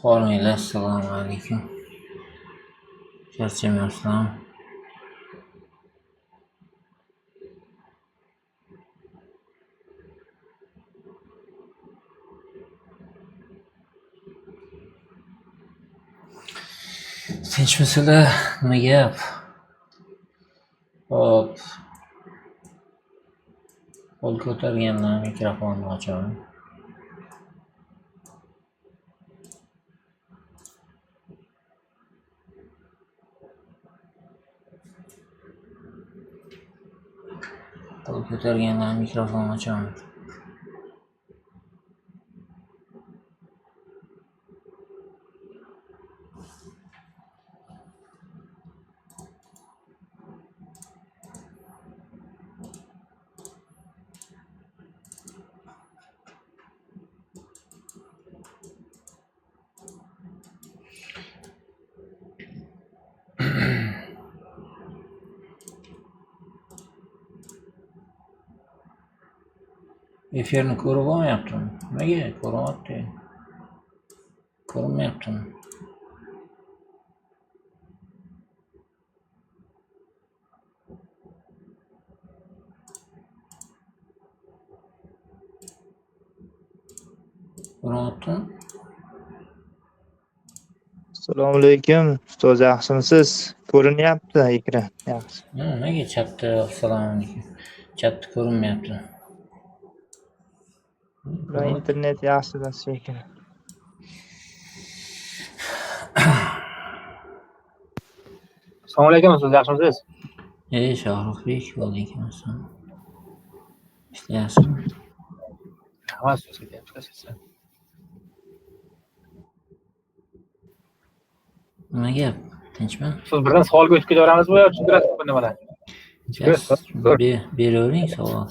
Hormanglar, assalomu alaykum. Charchamayapsizlarmi? Tinchmisizlar? Nima gap? Hop. Qo'l ko'targanlar mikrofonni ochaman. Qo'l ko'targanlar mikrofonni ochaman. Efirni ko'rib olmayaptimi? Nimaga ko'ryapti? Ko'rinmayaptimi? Ko'ryaptimi? Assalomu alaykum. Ustoz yaxshimisiz? Ko'rinyapti ekran. Yaxshi. Nimaga chatda assalomu alaykum. Chatda ko'rinmayapti. Ular internet yaxshilar shekilli. Assalomu alaykum, ustoz yaxshimisiz? Shohruxbek, vaalaykum assalom. Ishlayapsizmi? Ha, ustoz ketyapti. Nima gap? Tinchmi? Ustoz birdan savolga o'tib ketaveramizmi yo tushuntirasiz nimalar? Beravering savol.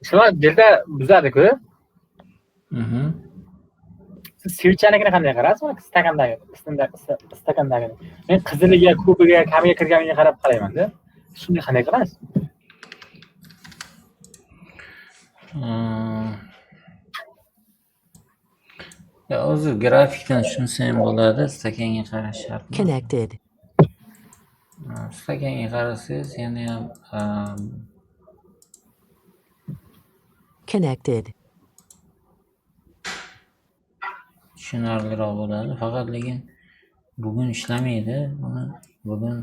Shuni dilda buzadi-ku. Siz sevchanikini qanday qaraysiz? Stakandagi. Men qiziliga, ko'piga, kamiga kirganiga qarab qarayman-da. Shunday qanday qilasiz? Hozir grafikdan tushunsa ham bo'ladi, stakanga qarash shart. Connected. Stakanga qarasangiz yana ham Connected. tushunarliroq bo'ladi. Faqat lekin bugun ishlamaydi. Bugun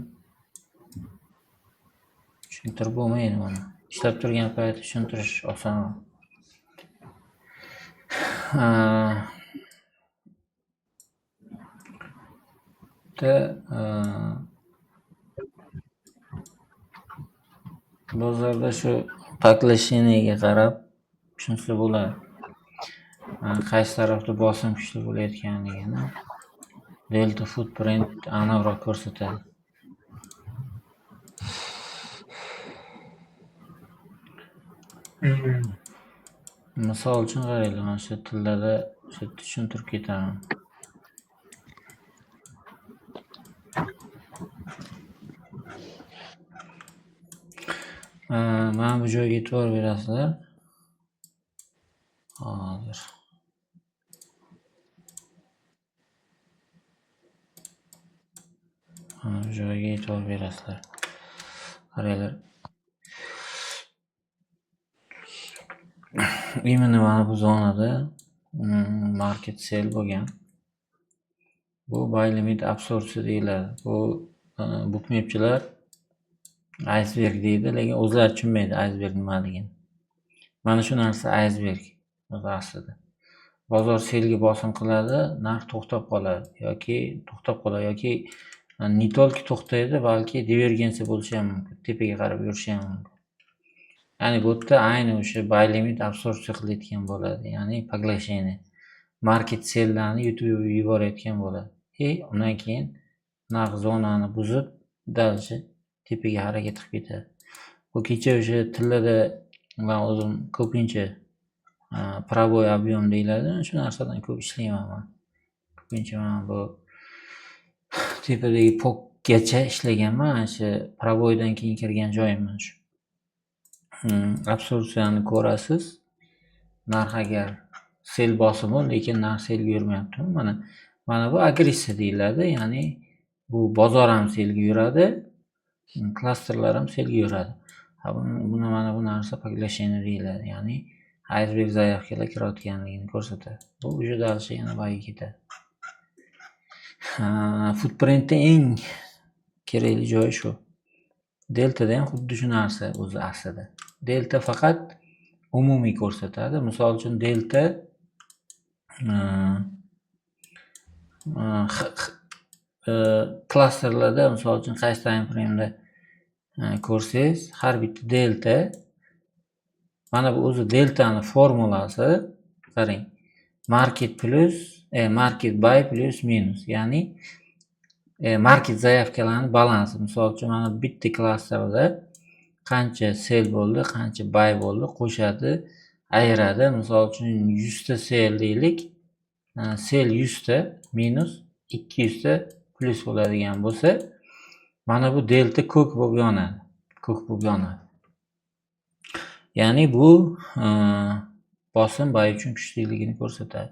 tushuntirib bo'lmaydi buni. Ishlab turgan payt tushuntirish osonroq. Bozorda shu поглощениеga qarab tushunsa bo'ladi. Qaysi tarafda bosim kuchli bo'layotganligini delta footprint aniqroq ko'rsatadi. Misol uchun qaranglar, mana shu tillarda tushuntirib ketaman. Mana bu joyga e'tibor berasizlar. Hozir. Mana bu joyga e'tibor berasizlar. Qaranglar. Именно mana bu zonada market sell bo'lgan. Bu buy limit absorpsiya deyiladi. Bu bookmapchilar iceberg deydi, lekin o'zlari tushunmaydi iceberg nimaligini. Mana shu narsa iceberg aslida. Bozor selga bosim qiladi, narx to'xtab qoladi yoki не только to'xtaydi, balki divergensiya bo'lishi ham mumkin, tepaga qarab yurishi ham mumkin. Ya'ni bu yerda ayni o'sha buy limit absorpsiya qilayotgan bo'ladi, ya'ni поглощение. Market selllarni yutib yuborayotgan bo'ladi. Undan keyin narx zonani buzib, dalcha tepaga harakat qilib ketadi. Bu kecha o'sha tillarda men o'zim ko'pincha proboy объем deyiladi. Shu narsadan ko'p ishlayman men. Ko'pincha men bu tepadagi pokgacha ishlaganman. O'sha proboydan keyin kirgan joyim shu. Absorpsiyani ko'rasiz. Narx agar sel bosimi, lekin narx selga yurmayapti. Mana bu agressiya deyiladi. Ya'ni bu bozor ham selga yuradi, klasterlar ham selga yuradi. Mana bu narsa поглощение deyiladi. Ya'ni iceberg zaявkalar kirayotganligini ko'rsatadi. Bu уже дальше yana bayiga ketadi. Footprintda eng kerakli joyi shu. Deltada ham xuddi shu narsa o'zi aslida. Delta faqat umumiy ko'rsatadi. Misol uchun delta klasterlarda, misol uchun qaysi time frame'da ko'rsangiz, har bitta delta, mana bu o'zi deltani formulasi, qarang, market buy plus minus, ya'ni market zaявkalarning balansi. Misol uchun mana bitta klasterda qancha sell bo'ldi, qancha buy bo'ldi, qo'shadi, ayiradi. Misol uchun 100 ta sell deylik, sell 100 ta minus 200 ta plus bo'ladigan bo'lsa, mana bu delta ko'k bo'lib yonadi. Ya'ni bu bosim buy uchun kuchliligini ko'rsatadi.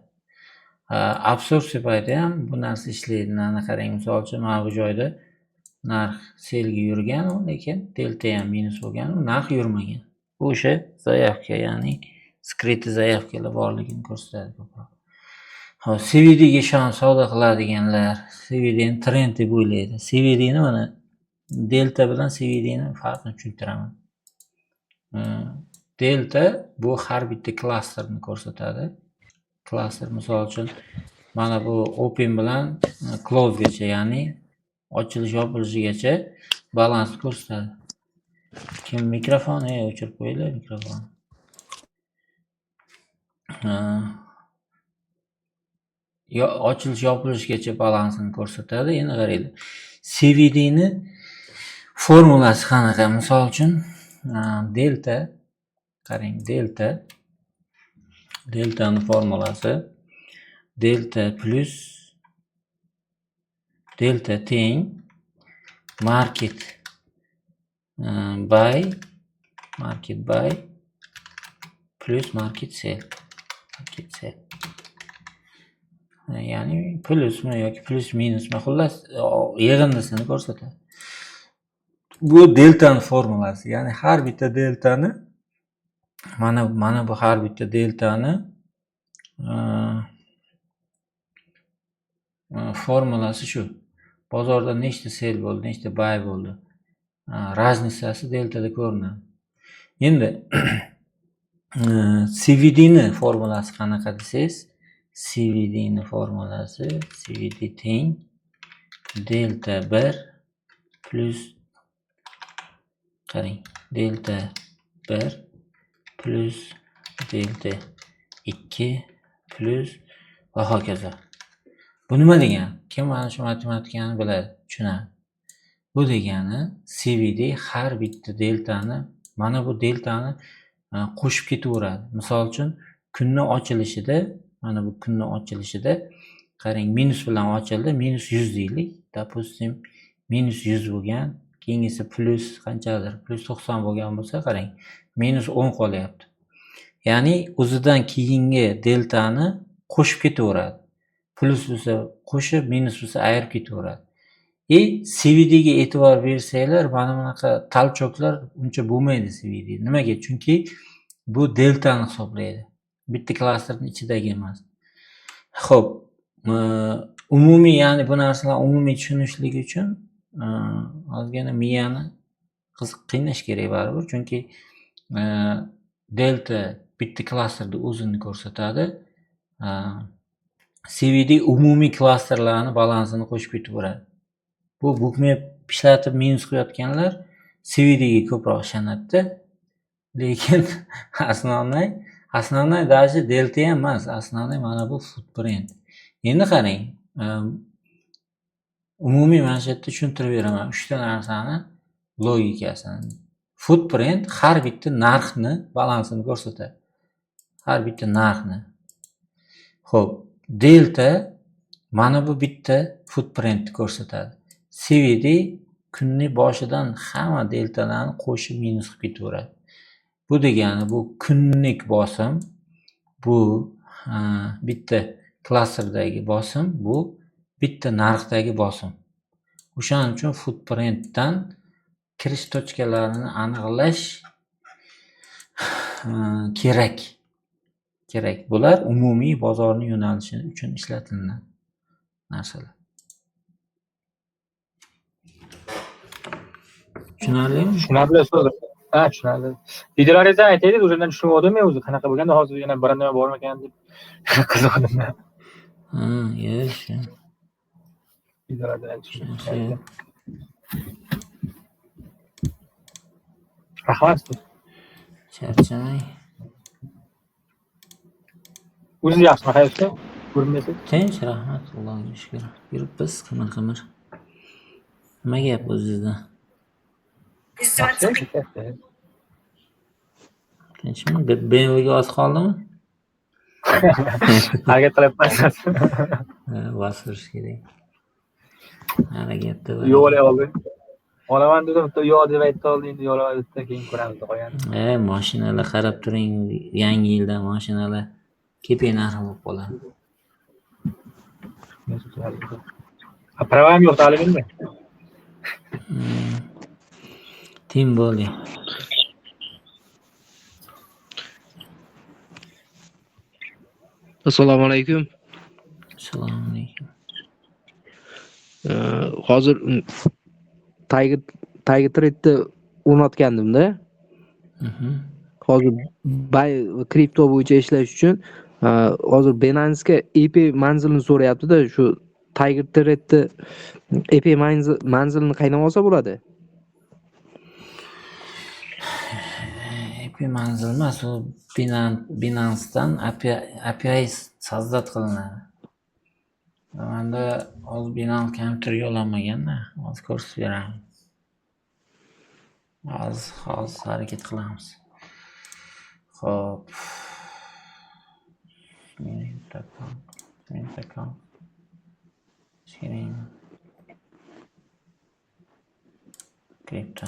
Absorpsiya payti ham bu narsa ishlaydi. Qarang, misol uchun mana bu joyda narx selga yurgan, lekin delta ham minus bo'lgan, narx yurmagan. Bu o'sha zaявка, ya'ni skrytniy zaявkalar borligini ko'rsatadi ko'proq. Hop, CVD ga ishonib savdo qiladiganlar CVD ni trend deb o'ylaydi. CVD ni mana delta bilan CVD ni farqini tushuntiraman. Delta bu har bitta klasterni ko'rsatadi. Klaster misol uchun mana bu open bilan close gacha, ya'ni ochilish yopilishigacha balans ko'rsatadi. Kim mikrofonni o'chirib qo'yinglar, mikrofon. Ochilish yopilishgacha balansini ko'rsatadi. Endi qaranglar. CVD ni formulasi qanaqa? Misol uchun delta, qarang, deltani formulasi delta plus delta teng market buy plus market sell. Ya'ni plusmi yoki plus minusmi, xullas yig'indisini ko'rsatadi. Bu deltani formulasi, ya'ni har bitta deltani mana bu har bitta deltani formulasi shu. Bozorda nechta sell bo'ldi, nechta buy bo'ldi, raznisasi deltada ko'rinadi. Endi CVD ni formulasi qanaqa desangiz, CVD ni formulasi CVD teng delta 1 plus, qarang, delta 1 plus delta 2 plus va hokazo. Bu nima degani? Kim mana shu matematikani biladi, tushunadi. Bu degani CVD har bitta deltani, mana bu deltani qo'shib ketaveradi. Misol uchun kunni ochilishida, mana bu kunni ochilishida qarang, minus bilan ochildi, minus 100 deylik. Допустим, minus 100 bo'lgan, keyingisi plus qanchadir, plus 90 bo'lgan bo'lsa, qarang, minus 10 qolyapti. Ya'ni o'zidan keyingi deltani qo'shib ketaveradi. Plus bo'lsa qo'shib, minus bo'lsa ayirib ketaveradi. CVD ga e'tibor bersanglar, mana bunaqa talchoklar uncha bo'lmaydi CVD. Nimaga? Chunki bu deltani hisoblaydi. Bitta klasterning ichidagi emas. Xo'p, umumiy, ya'ni bu narsalar umumiy tushunishlik uchun ozgina miyani qiynash kerak baribir. Chunki delta bitta klasterda o'zini ko'rsatadi. CVD umumiy klasterlarni balansini qo'shib ketaveradi. Bu bookmap ishlatib minus qilayotganlar CVD ga ko'proq ishonadi. Lekin основной даже delta ham emas, основной mana bu footprint. Endi qarang, umumiy mana shu yerda tushuntirib beraman 3 ta narsani logikasini. Footprint har bitta narxni balansini ko'rsatadi. Har bitta narxni. Xo'p, delta mana bu bitta footprint ko'rsatadi. CVD kunning boshidan hamma deltalarni qo'shib minus qilib ketaveradi. Bu degani bu kunlik bosim, bu bitta klasterdagi bosim, bu bitta narxdagi bosim. O'shaning uchun footprintdan kirish tochkalarini aniqlash kerak. Bular umumiy bozorning yo'nalishi uchun ishlatilgan narsalar. Tushunarlimi? Tushunarli so'z. Ha, tushunarli. Videolaringizdan aytaylik, o'shandan tushunib oldim men o'zi qanaqa bo'lganda hozir yana bir nima bormikan deb qiziqdim. Yes. Videolardan tushundim. Yaxshi. Rahmat. Charchamang. O'zingiz yaxshimi hayotda? Ko'rinmaysiz? Tinch, rahmat. Allohga shukr. Yuribmiz qimir-qimir. Nima gap o'zingizda? Yaxshi. Tinchmi? BMWga oz qoldimi? Harakat qilyapsiz. Bosirish kerak. Harakatda Yo'q olay oldim. Olaman dedim, yo'q deb aytdi olding, endi yo'q keyin ko'ramiz deb qo'ygan. Mashinalar qarab turing, yangi yilda mashinalar kepek narxi bo'lib qoladi. Prava ham yo'q ta'limingda. Tim bo'ldi. Assalomu alaykum. Assalomu alaykum. Hozir Tiger Trade'ni o'rnatgandim-da. Hozir kripto bo'yicha ishlash uchun hozir Binance'ga EP manzilini so'rayapti-da, shu Tiger Trade'ni EP manzilini qayerdan olsa bo'ladi? EP manzil emas, u Binance'dan API sozdат qilinadi. Menda hozir Binance kompyuter yo'llanmagan-da, hozir ko'rsatib beraman. Hozir harakat qilamiz. Xo'p. Kripto.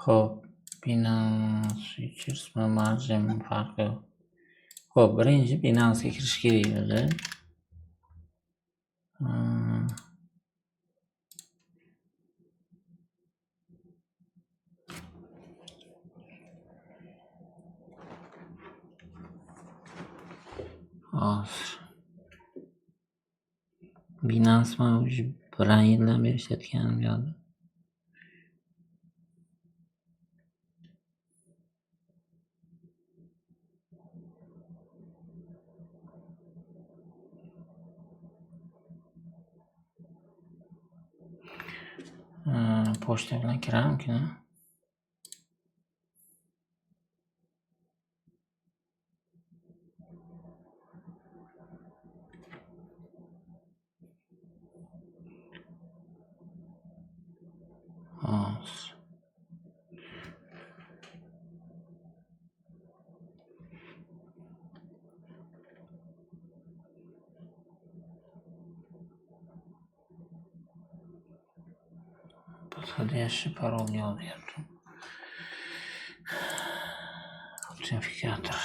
Xo'p, Binance Futures va margin farqi. Xo'p, birinchi Binance'ga kirish kerak o'zi. Hozir Binance men уже bir yildan beri ishlatganim yo'q. Pochta bilan kiramkin. Hozir. Подходящий пароль не уверен. Аутентификатор.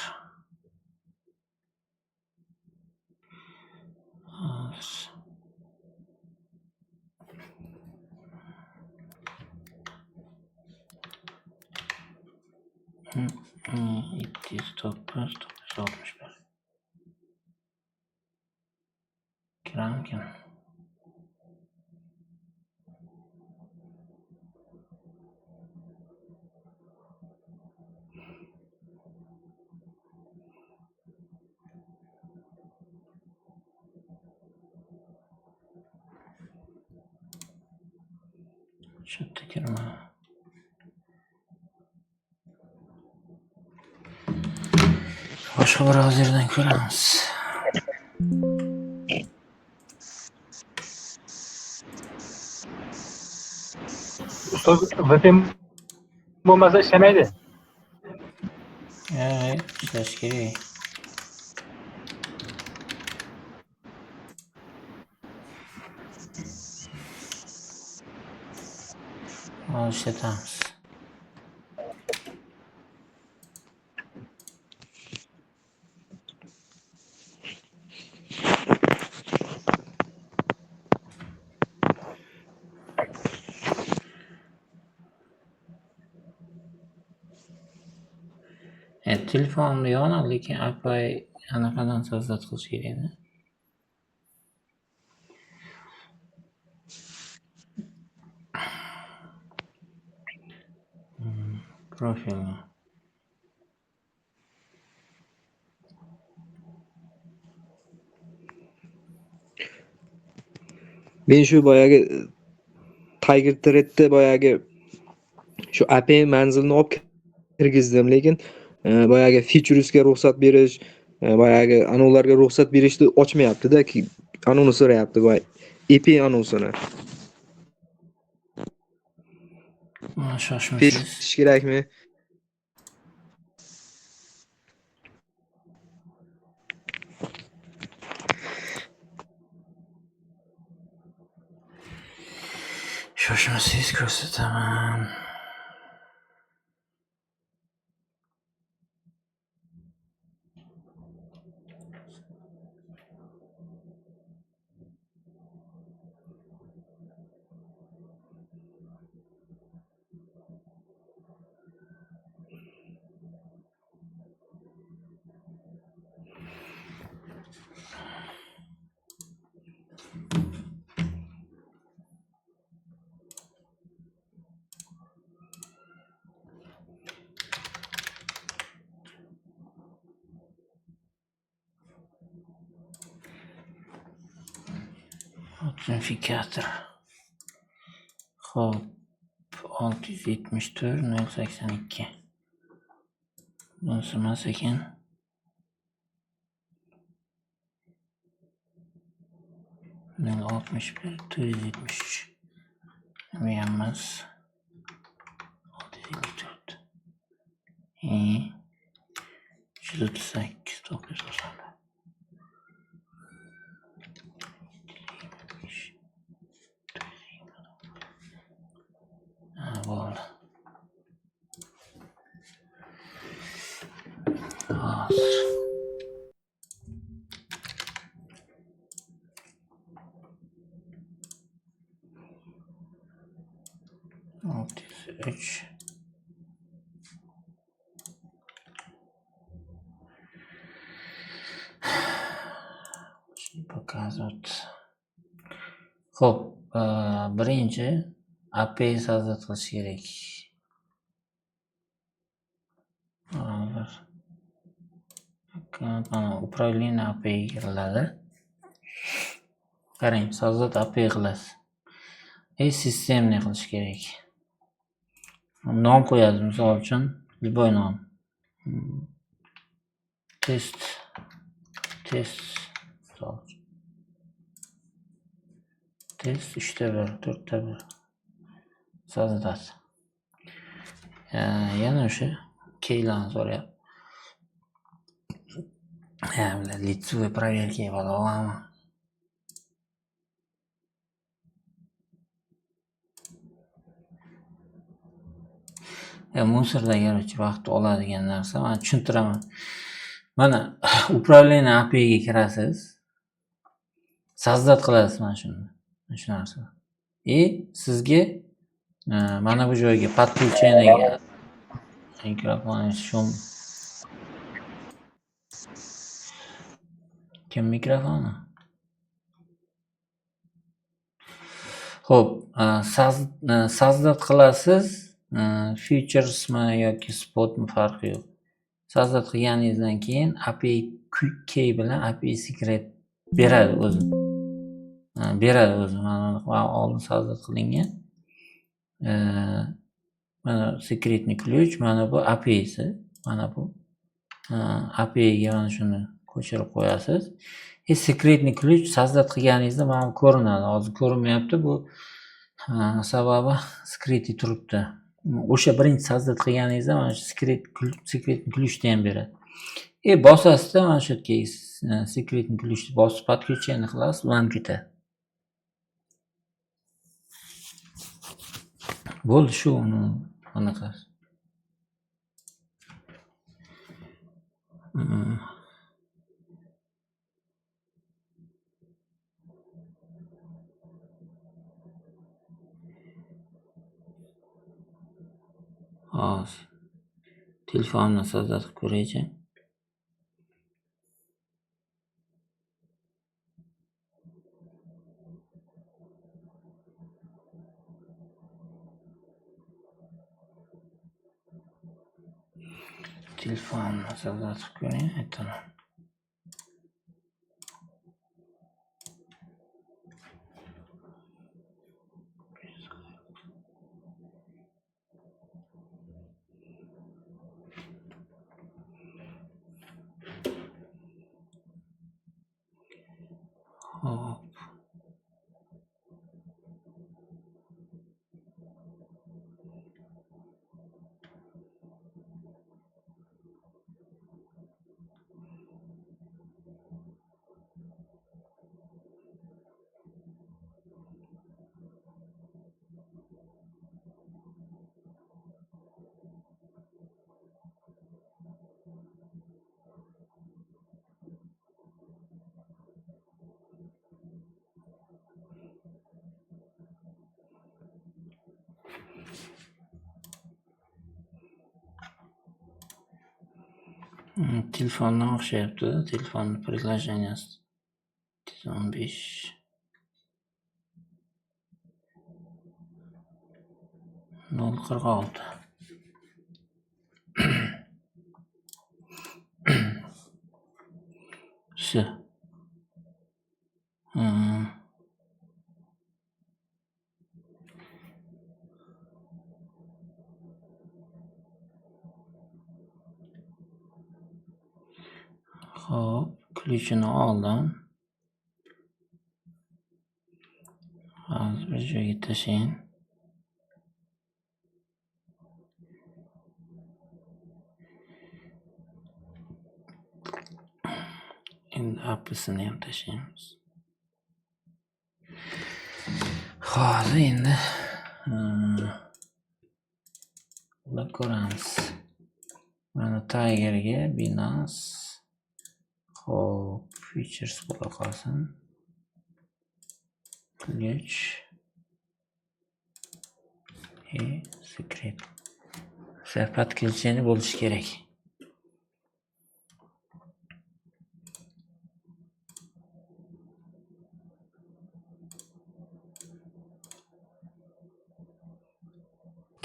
709 Kiramkin. Shu yerda kirma. Boshqa brauzerdan ko'ramiz. Ustoz VPN bo'lmasa ishlamaydi. Ishlash kerak. Ishlatamiz. Telefonimda yonadi, lekin API anaqadan so'zlat qilish kerak-da. Profilni. Men shu boyagi Tiger Thread'da boyagi shu API manzilni olib kirgizdim, lekin boyagi featuresga ruxsat berish, boyagi anavlarga ruxsat berishni ochmayapti-da, anavni so'rayapti, boy API anavsini. Shoshmasiz. Etish kerakmi? Shoshmasiz ko'rsataman. Authentifikator. Xo'p, 674.082. Bunisi emas ekan. 061.473. Bu emas. 674. 338.990. Bo'ldi. Hozir. Uch. Показывать. Xo'p, birinchi API so'zlat qilish kerak. Hozir. Mana upravlение API qilinadi. Qarang, so'zlat API qilasiz. Sistemni qilish kerak. Nom qo'yasiz, misol uchun, любой nom. Test. Test 3'te 1, 4'te 1. So'zlatasiz. Yana o'sha keylarni so'rayapti. Лицевой проверки bo'ladi. Musorda garchi vaqt oladigan narsa, men tushuntiraman. Mana upravlение API ga kirasiz. So'zlat qilasiz mana shuni. Shu narsa. Sizga mana bu joyga подключениеga Mikrofoningiz shum. Kim mikrofoni? Xo'p, sazdot qilasiz. Featuresmi yoki spotmi farqi yo'q. Sazdot qilganingizdan keyin API key bilan API secret beradi o'zi. Beradi o'zi. Mana oldin sazdot qilingan. Mana secretni ключ, mana bu API'si. Mana bu API'ga mana shuni ko'chirib qo'yasiz. Secretni ключ sazdot qilganingizda mana bu ko'rinadi. Hozir ko'rinmayapti bu. Sababi secret'i turibdi. O'sha birinchi sazdot qilganingizda mana shu secretni ключni ham beradi. Bosasizda mana shu yerga secretni ключni bosib подключение qilasiz, ulanib ketadi. Bo'ldi shu anaqasi. Hozir telefonini sazdot qilib ko'raychi. Telefonini sazdot qilib ko'ring, aytaman. Hop. Telefondan o'xshayapti. Telefonni приложенияsi 15 046. Все. Hop, ключini oldim. Hozir bir joyga tashlang. Endi API'sini ham tashlaymiz. Hozir endi ular ko'ramiz. Mana Tigerga Binance. Hop, features bo'la qolsin. Ключ и secret. Подключение bo'lishi kerak.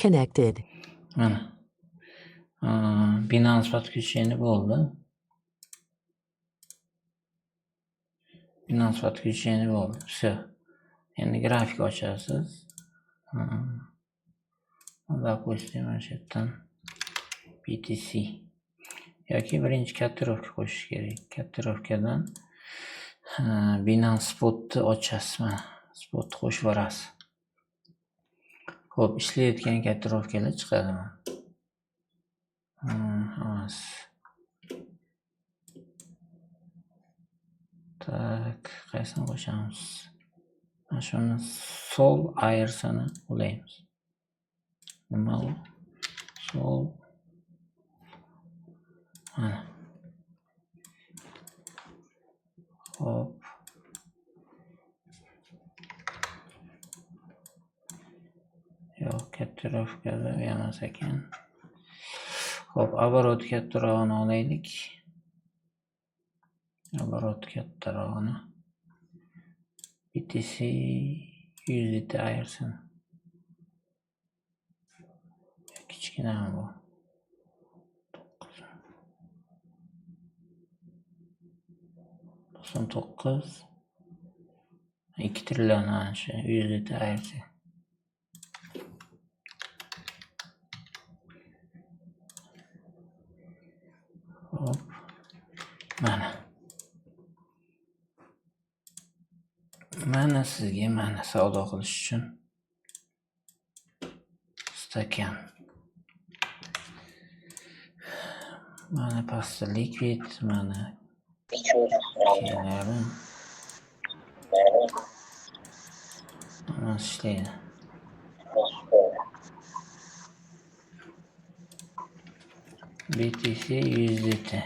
Connected. Mana. Binance подключение bo'ldi. Binance подключение bo'ldi. Все. Endi grafik ochasiz. Допустим, mana shu yerdan BTC yoki birinchi котировка qo'shish kerak. Котировкаdan Binance Spot'ni ochasiz. Mana Spot'ni qo'shib yuborasiz. Xo'p, ishlayotgan котировкаlar chiqadi. Hammasi. Tak, qaysini qo'shamiz? Mana shuni Sol Airs'ini ulaymiz. Nima u? Sol. Mana. Hop. Yo'q, котировкada emas ekan. Hop, оборот kattarog'ini olaylik. Оборот kattarog'ini. BTC 100 litre ayirsin. Kichkinami bu? 99 2 trillion ana shu 100 litre ayirsa. Hop. Mana sizga mana savdo qilish uchun stakan. Mana pastda likvid, mana kelari. Mana ishlaydi. BTC 100 litre.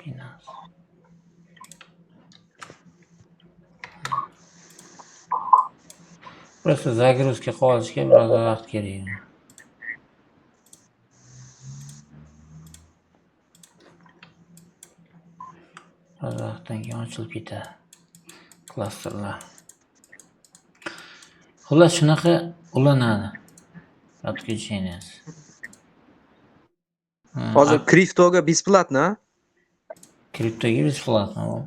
Binance. Просто загрузка qilishga biroz vaqt kerak. Biroz vaqtdan keyin ochilib ketadi. Klasterlar. Xullas shunaqa ulanadi. Подключенияsi. Hozir kriptoga besplatno. Kriptoga besplatno bu.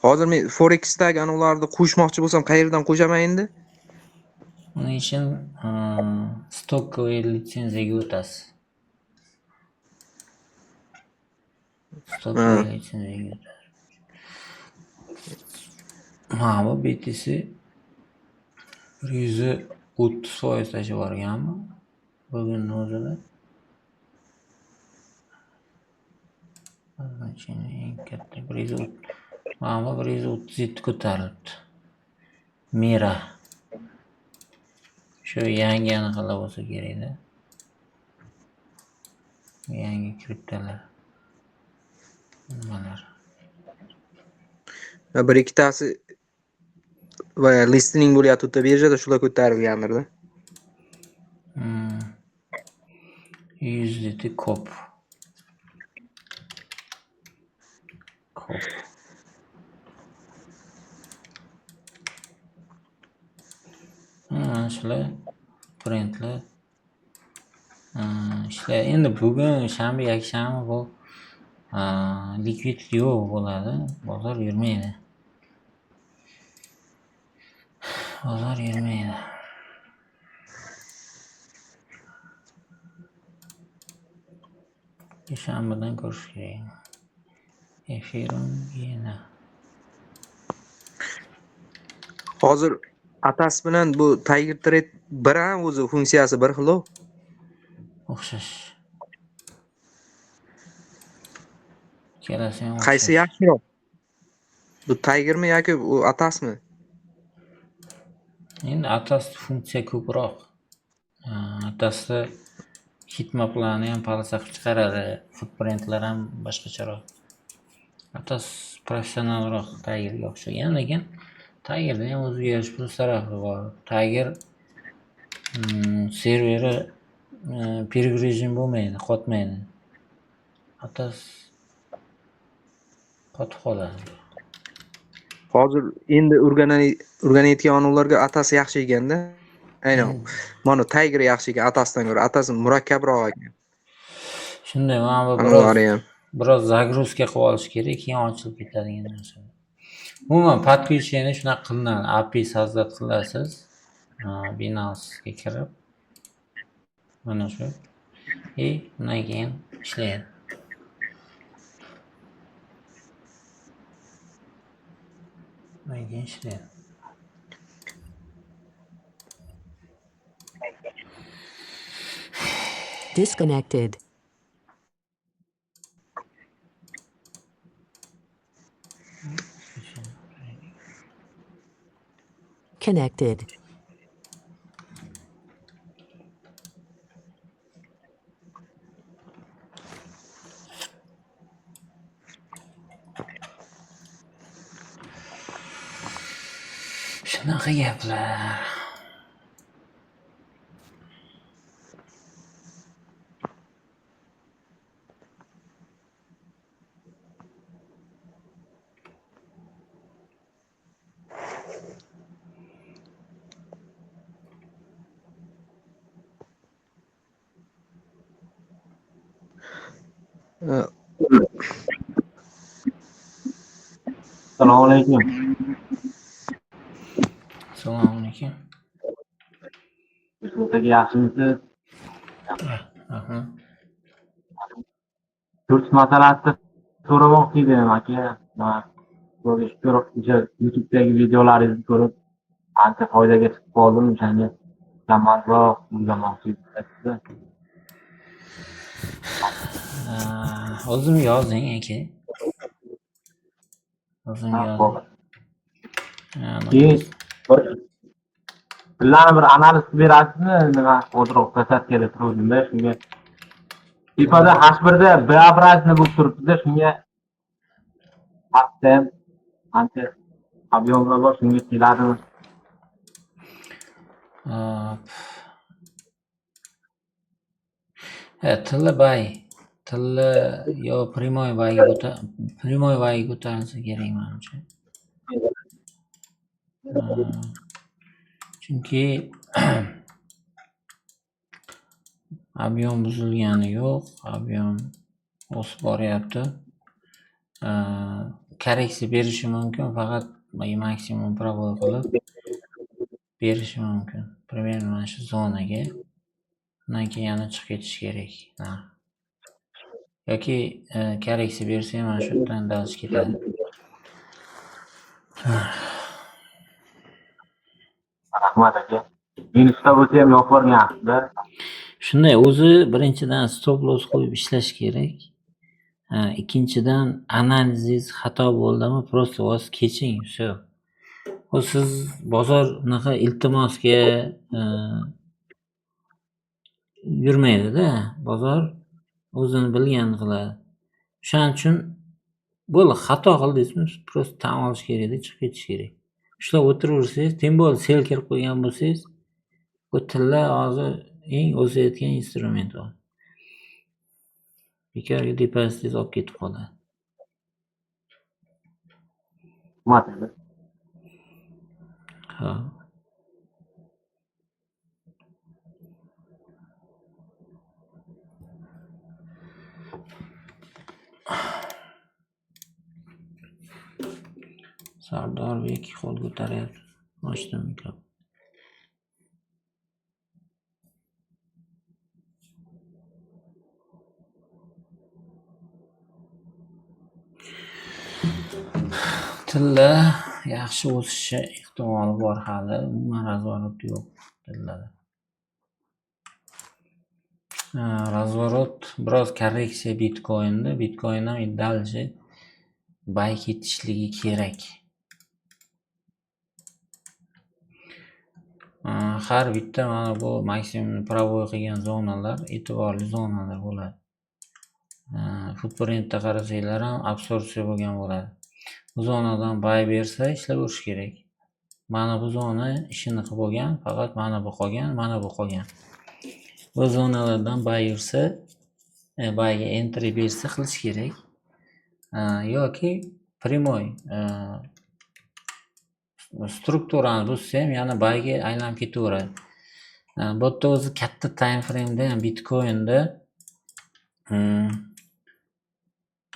Hozir men Forex'dagi ularni qo'shmoqchi bo'lsam, qayerdan qo'shaman endi? Uning uchun stokoviy litsenziyaga o'tasiz. Stokoviy litsenziyaga o'tasiz. Mana bu BTC 130% tashib yuborganmi? Bugun o'zida. Eng katta 130. Mana bu 137 ko'tarilibdi. Mira. Shu yangi aniqlar bo'lsa kerak-da. Yangi kriptolar. Nimalar? Bir ikkitasi va listing bo'lyapti birjada, shular ko'tarilgandir-da. 100 litre kop. Shular brendlar. Ishlar endi bugun shanba, yakshanba bu likvid yo'q bo'ladi. Bozor yurmaydi. Shanbadan ko'rish kerak. Efirim yana. Hozir Atas bilan bu Tiger Trade bir ham o'zi funksiyasi bir xil. O'xshash. Kelasi ham Qaysi yaxshiroq? Bu Tigermi yoki u Atasmi? Endi Atas funksiya ko'proq. Atasda hitmaplarni ham palsa qilib chiqaradi. Footprintlar ham boshqacharoq. Atas professionalroq Tigerga o'xshagan, lekin Tigerda ham o'zgarish plus tarafi bor. Tiger serveri перегружен bo'lmaydi, qotmaydi. Atas qotib qoladi. Hozir endi o'rganayotgan ularga Atas yaxshi ekanda. Aynan. Mana Tiger yaxshi ekan Atasdan ko'ra. Atas murakkabroq ekan. Shunday, mana bu biroz загрузка qilib olish kerak, keyin ochilib ketadigan narsa. Umuman подключение shunaqa qilinadi. API sozdат qilasiz. Binance'ga kirib mana shu. Undan keyin ishlaydi. Disconnected. Connected. Shunaqa gaplar. Ha, Assalomu alaykum. Assalomu alaykum. Sizlarga yaxshimisiz? Aha. Kurs masalasida so'ramoqchi edim aka. Mana shunaqa YouTube'dagi videolaringizni ko'rib ancha foydaga chiqib qoldim. O'shanga kamalroq o'rganmoqchi edim. O'zim yozing aka. O'zim yozing. Keyin bizlarni bir analiz qilib berasizmi? Nima hozirroq tasavvurga turuvdim-da, shunga tepada H1da B obrazniy bo'lib turibdi-da, shunga pastda ham ancha объемlar bor, shunga keladimi? Tilla bay. Tilla yo primoy bayga ko'tarilsa kerak menimcha. Chunki ob'yom buzilgani yo'q, ob'yom o'sib boryapti. Korreksiya berishi mumkin, faqat maksimum probol qilib berishi mumkin. Примерно mana shu zonaga. Undan keyin yana chiqib ketishi kerak. Yoki korreksiya bersa ham mana shu yerdan dal ketadi. Rahmat aka. Minusda bo'lsa ham yopib yuborgansiz-da. Shunday, o'zi birinchidan stop loss qo'yib ishlash kerak. Ikkinchidan analizingiz xato bo'ldimi, просто voz keching, все. O siz bozor unaqa iltimosga yurmaydi-da. Bozor o'zini bilganini qiladi. O'shaning uchun bo'ldi, xato qildingizmi, просто tan olish kerak-da, chiqib ketish kerak. Ushlab o'tiraversangiz, tem bo'ldi, sel kirib qo'ygan bo'lsangiz, bu tilla hozir eng o'sayotgan instrument u. Bekorga depozitingiz olib ketib qoladi. Rahmat. Ha. Sardorbek qo'l ko'taryapti. Ochdim mikrofon. Tilla yaxshi o'sishi ehtimoli bor hali. Umuman razvorot yo'q tillada. Razvorot biroz korreksiya Bitcoinda. Bitcoin ham dalji bay ketishligi kerak. Har bitta mana bu maksimum pravoy qilgan zonalar e'tiborli zonalar bo'ladi. Footprintda qarasanglar ham absorpsiya bo'lgan bo'ladi. Bu zonadan bay bersa ishlaverish kerak. Mana bu zona ishini qilib bo'lgan, faqat mana bu qolgan, mana bu qolgan. Bu zonalardan bay yursa, bayga entry bersa qilish kerak. Yoki primoy strukturani buzsa ham yana bayga aylanib ketaveradi. Bu yerda o'zi katta time frame'da ham Bitcoin'da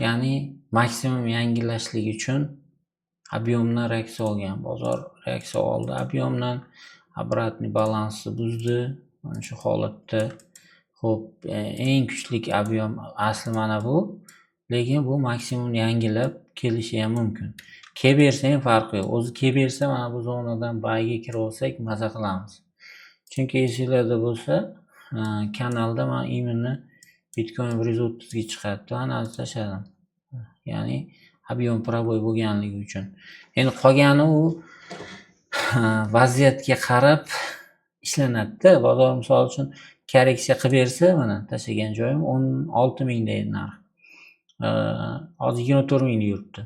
ya'ni maksimum yangilashlik uchun ob'yomdan reaksiya olgan. Bozor reaksiya oldi, ob'yomdan обратный balansni buzdi. Mana shu holatda xo'p, eng kuchli ob'yom asli mana bu, lekin bu maksimum yangilab kelishi ham mumkin. Kelbersa ham farqi yo'q. O'zi kelbersa mana bu zonadan bayga kirib olsak maza qilamiz. Chunki esinglarda bo'lsa, kanalda men imенно Bitcoin 130 ga chiqadi. Analiz tashladim. Ya'ni ob'yom proboy bo'lganligi uchun. Endi qolgani u vaziyatga qarab ishlanadi-da. Bozor misol uchun korreksiya qilib bersa, mana tashlagan joyim 16.000 deydi narx. Hozir 24.000 yuribdi.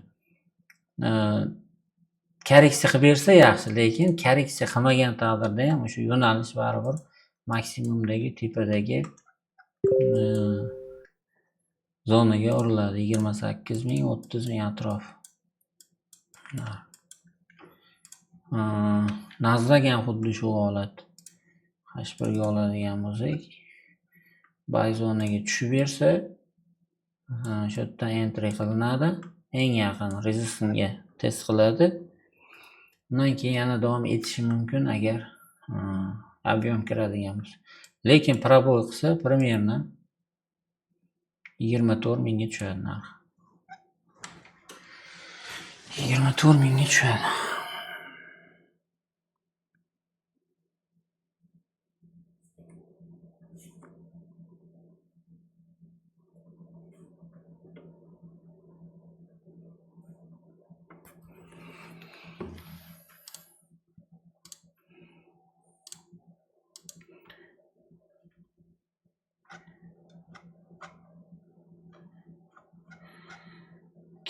korreksiya qilib bersa yaxshi, lekin korreksiya qilmagan taqdirda ham o'sha yo'nalish baribir maksimumdagi tepadagi zonaga uriladi. 28.000, 30.000 atrof. Nasdaq ham xuddi shu holat. H1 ga oladigan bo'lsak, buy zonaga tushib bersa, shu yerdan entry qilinadi. Eng yaqin resistance test qiladi. Undan keyin yana davom etishi mumkin agar ob'yom kiradigan bo'lsa. Lekin proboy qilsa, примерно 24.000 ga tushadi narx. 24.000 ga tushadi.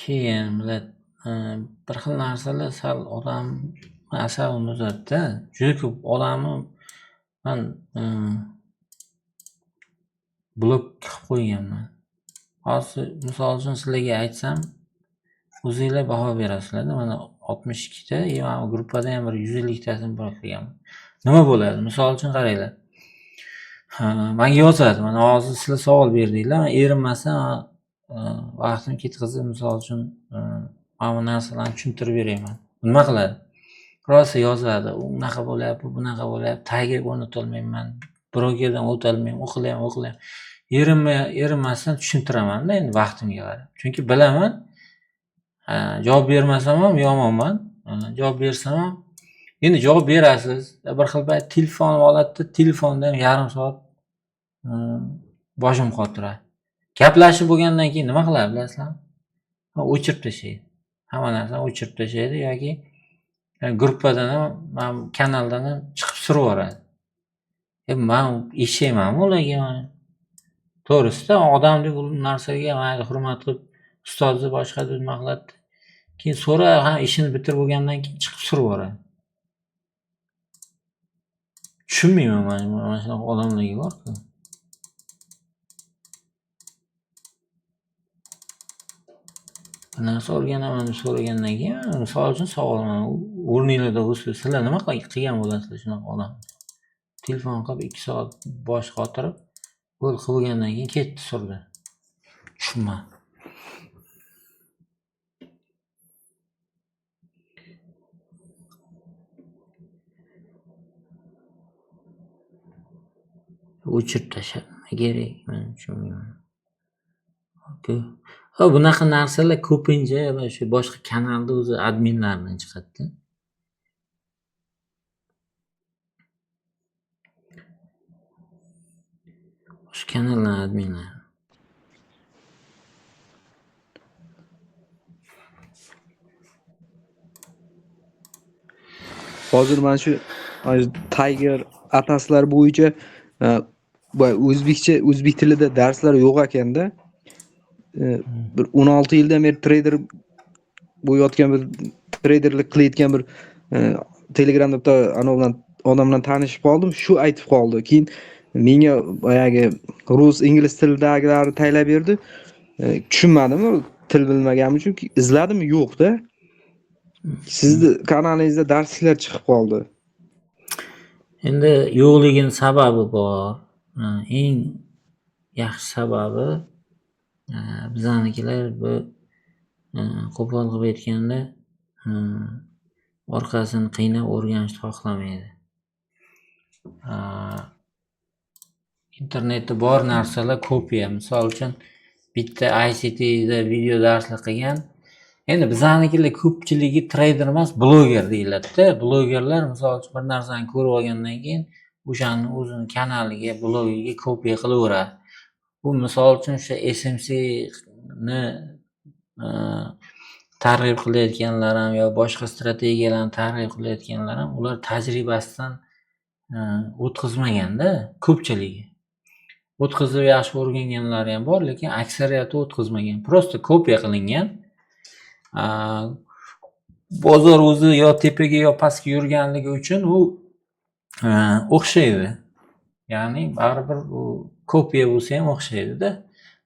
Keyin bir xil narsalar sal odam asabini buzadi-da. Juda ko'p odamni men blok qilib qo'yganman. Hozir misol uchun sizlarga aytsam, o'zingizlar baho berasizlar-da. Mana 62 ta, mana gruppada ham bir 150 tasini blok qilganman. Nima bo'ladi? Misol uchun qaranglar. Menga yozadi. Mana hozir sizlar savol berdinglar. Men erinmasam vaqtim ketkazib, misol uchun mana bu narsalarni tushuntirib berayman. Nima qiladi? Rosa yozadi. Unaqa bo'lyapti, bunaqa bo'lyapti. Tagiga o'rnatolmayman. Brokerdan o'tolmayman, o'qilayman. Erinmasdan tushuntiraman-da endi vaqtimga qarab. Chunki bilaman, javob bermasam ham yomonman. Javob bersam ham endi javob berasiz. Bir xil payt telefon oladida, telefonda ham yarim soat boshim qotiradi. Gaplashib bo'lgandan keyin nima qiladi bilasizlarmi? O'chirib tashlaydi. Hamma narsani o'chirib tashlaydi yoki gruppadan ham, men kanaldan ham chiqib suraveradi. Men eshitmayman ularga. To'g'risi-da, odamdek bu narsaga mayli hurmat qilib, ustozni boshqa nima qiladi. Keyin so'ra, ishini bitirib bo'lgandan keyin chiqib suraveradi. Tushunmayman mana shunaqa odamlarga bor-ku. Bir narsa o'rganaman deb so'ragandan keyin, misol uchun savolman, o'rninglarda bo'lsa, sizlar nima qilgan bo'lasizlar shunaqa odam? Telefon qilib 2 soat bosh qotirib, qo'l qilgandan keyin ketdi surdi. Tushunma. O'chirib tashlab, kerak, men tushunmayman. Bunaqa narsalar ko'pincha shu boshqa kanalda o'zi adminlardan chiqadi-da. Boshqa kanallar adminlar. Hozir mana shu Tiger ataslar bo'yicha o'zbek tilida darslar yo'q ekanda. Bir 16 yildan beri trader bo'layotgan bir traderlik qilayotgan bir Telegramda bitta odam bilan tanishib qoldim. Shu aytib qoldi. Keyin menga boyagi rus, ingliz tilidagilarni taylab berdi. Tushunmadim, til bilmaganim uchun izladim, yo'q-da. Sizni kanalingizda darslar chiqib qoldi. Endi yo'qligining sababi bor. Eng yaxshi sababi bizanikilar bu qo'pol qilib aytganda orqasini qiynab o'rganishni xohlamaydi. Internetda bor narsalar kopiya. Misol uchun bitta ICTda video darslar qilgan. Endi bizanikilar ko'pchiligi trader emas, bloger deyiladi-da. Blogerlar misol uchun bir narsani ko'rib olgandan keyin o'shani o'zini kanaliga, blogiga kopiya qilaveradi. Bu misol uchun o'sha SMC ni targ'ib qilayotganlar ham yo boshqa strategiyalarni targ'ib qilayotganlar ham ular tajribasidan o'tkazmaganda ko'pchiligi. O'tkazib yaxshi o'rganganlar ham bor, lekin aksariyati o'tkazmagan. Prosta kopiya qilingan. bozor o'zi yo tepaga yo pastga yurganligi uchun u o'xshaydi. Ya'ni baribir u kopiya bo'lsa ham o'xshaydi-da.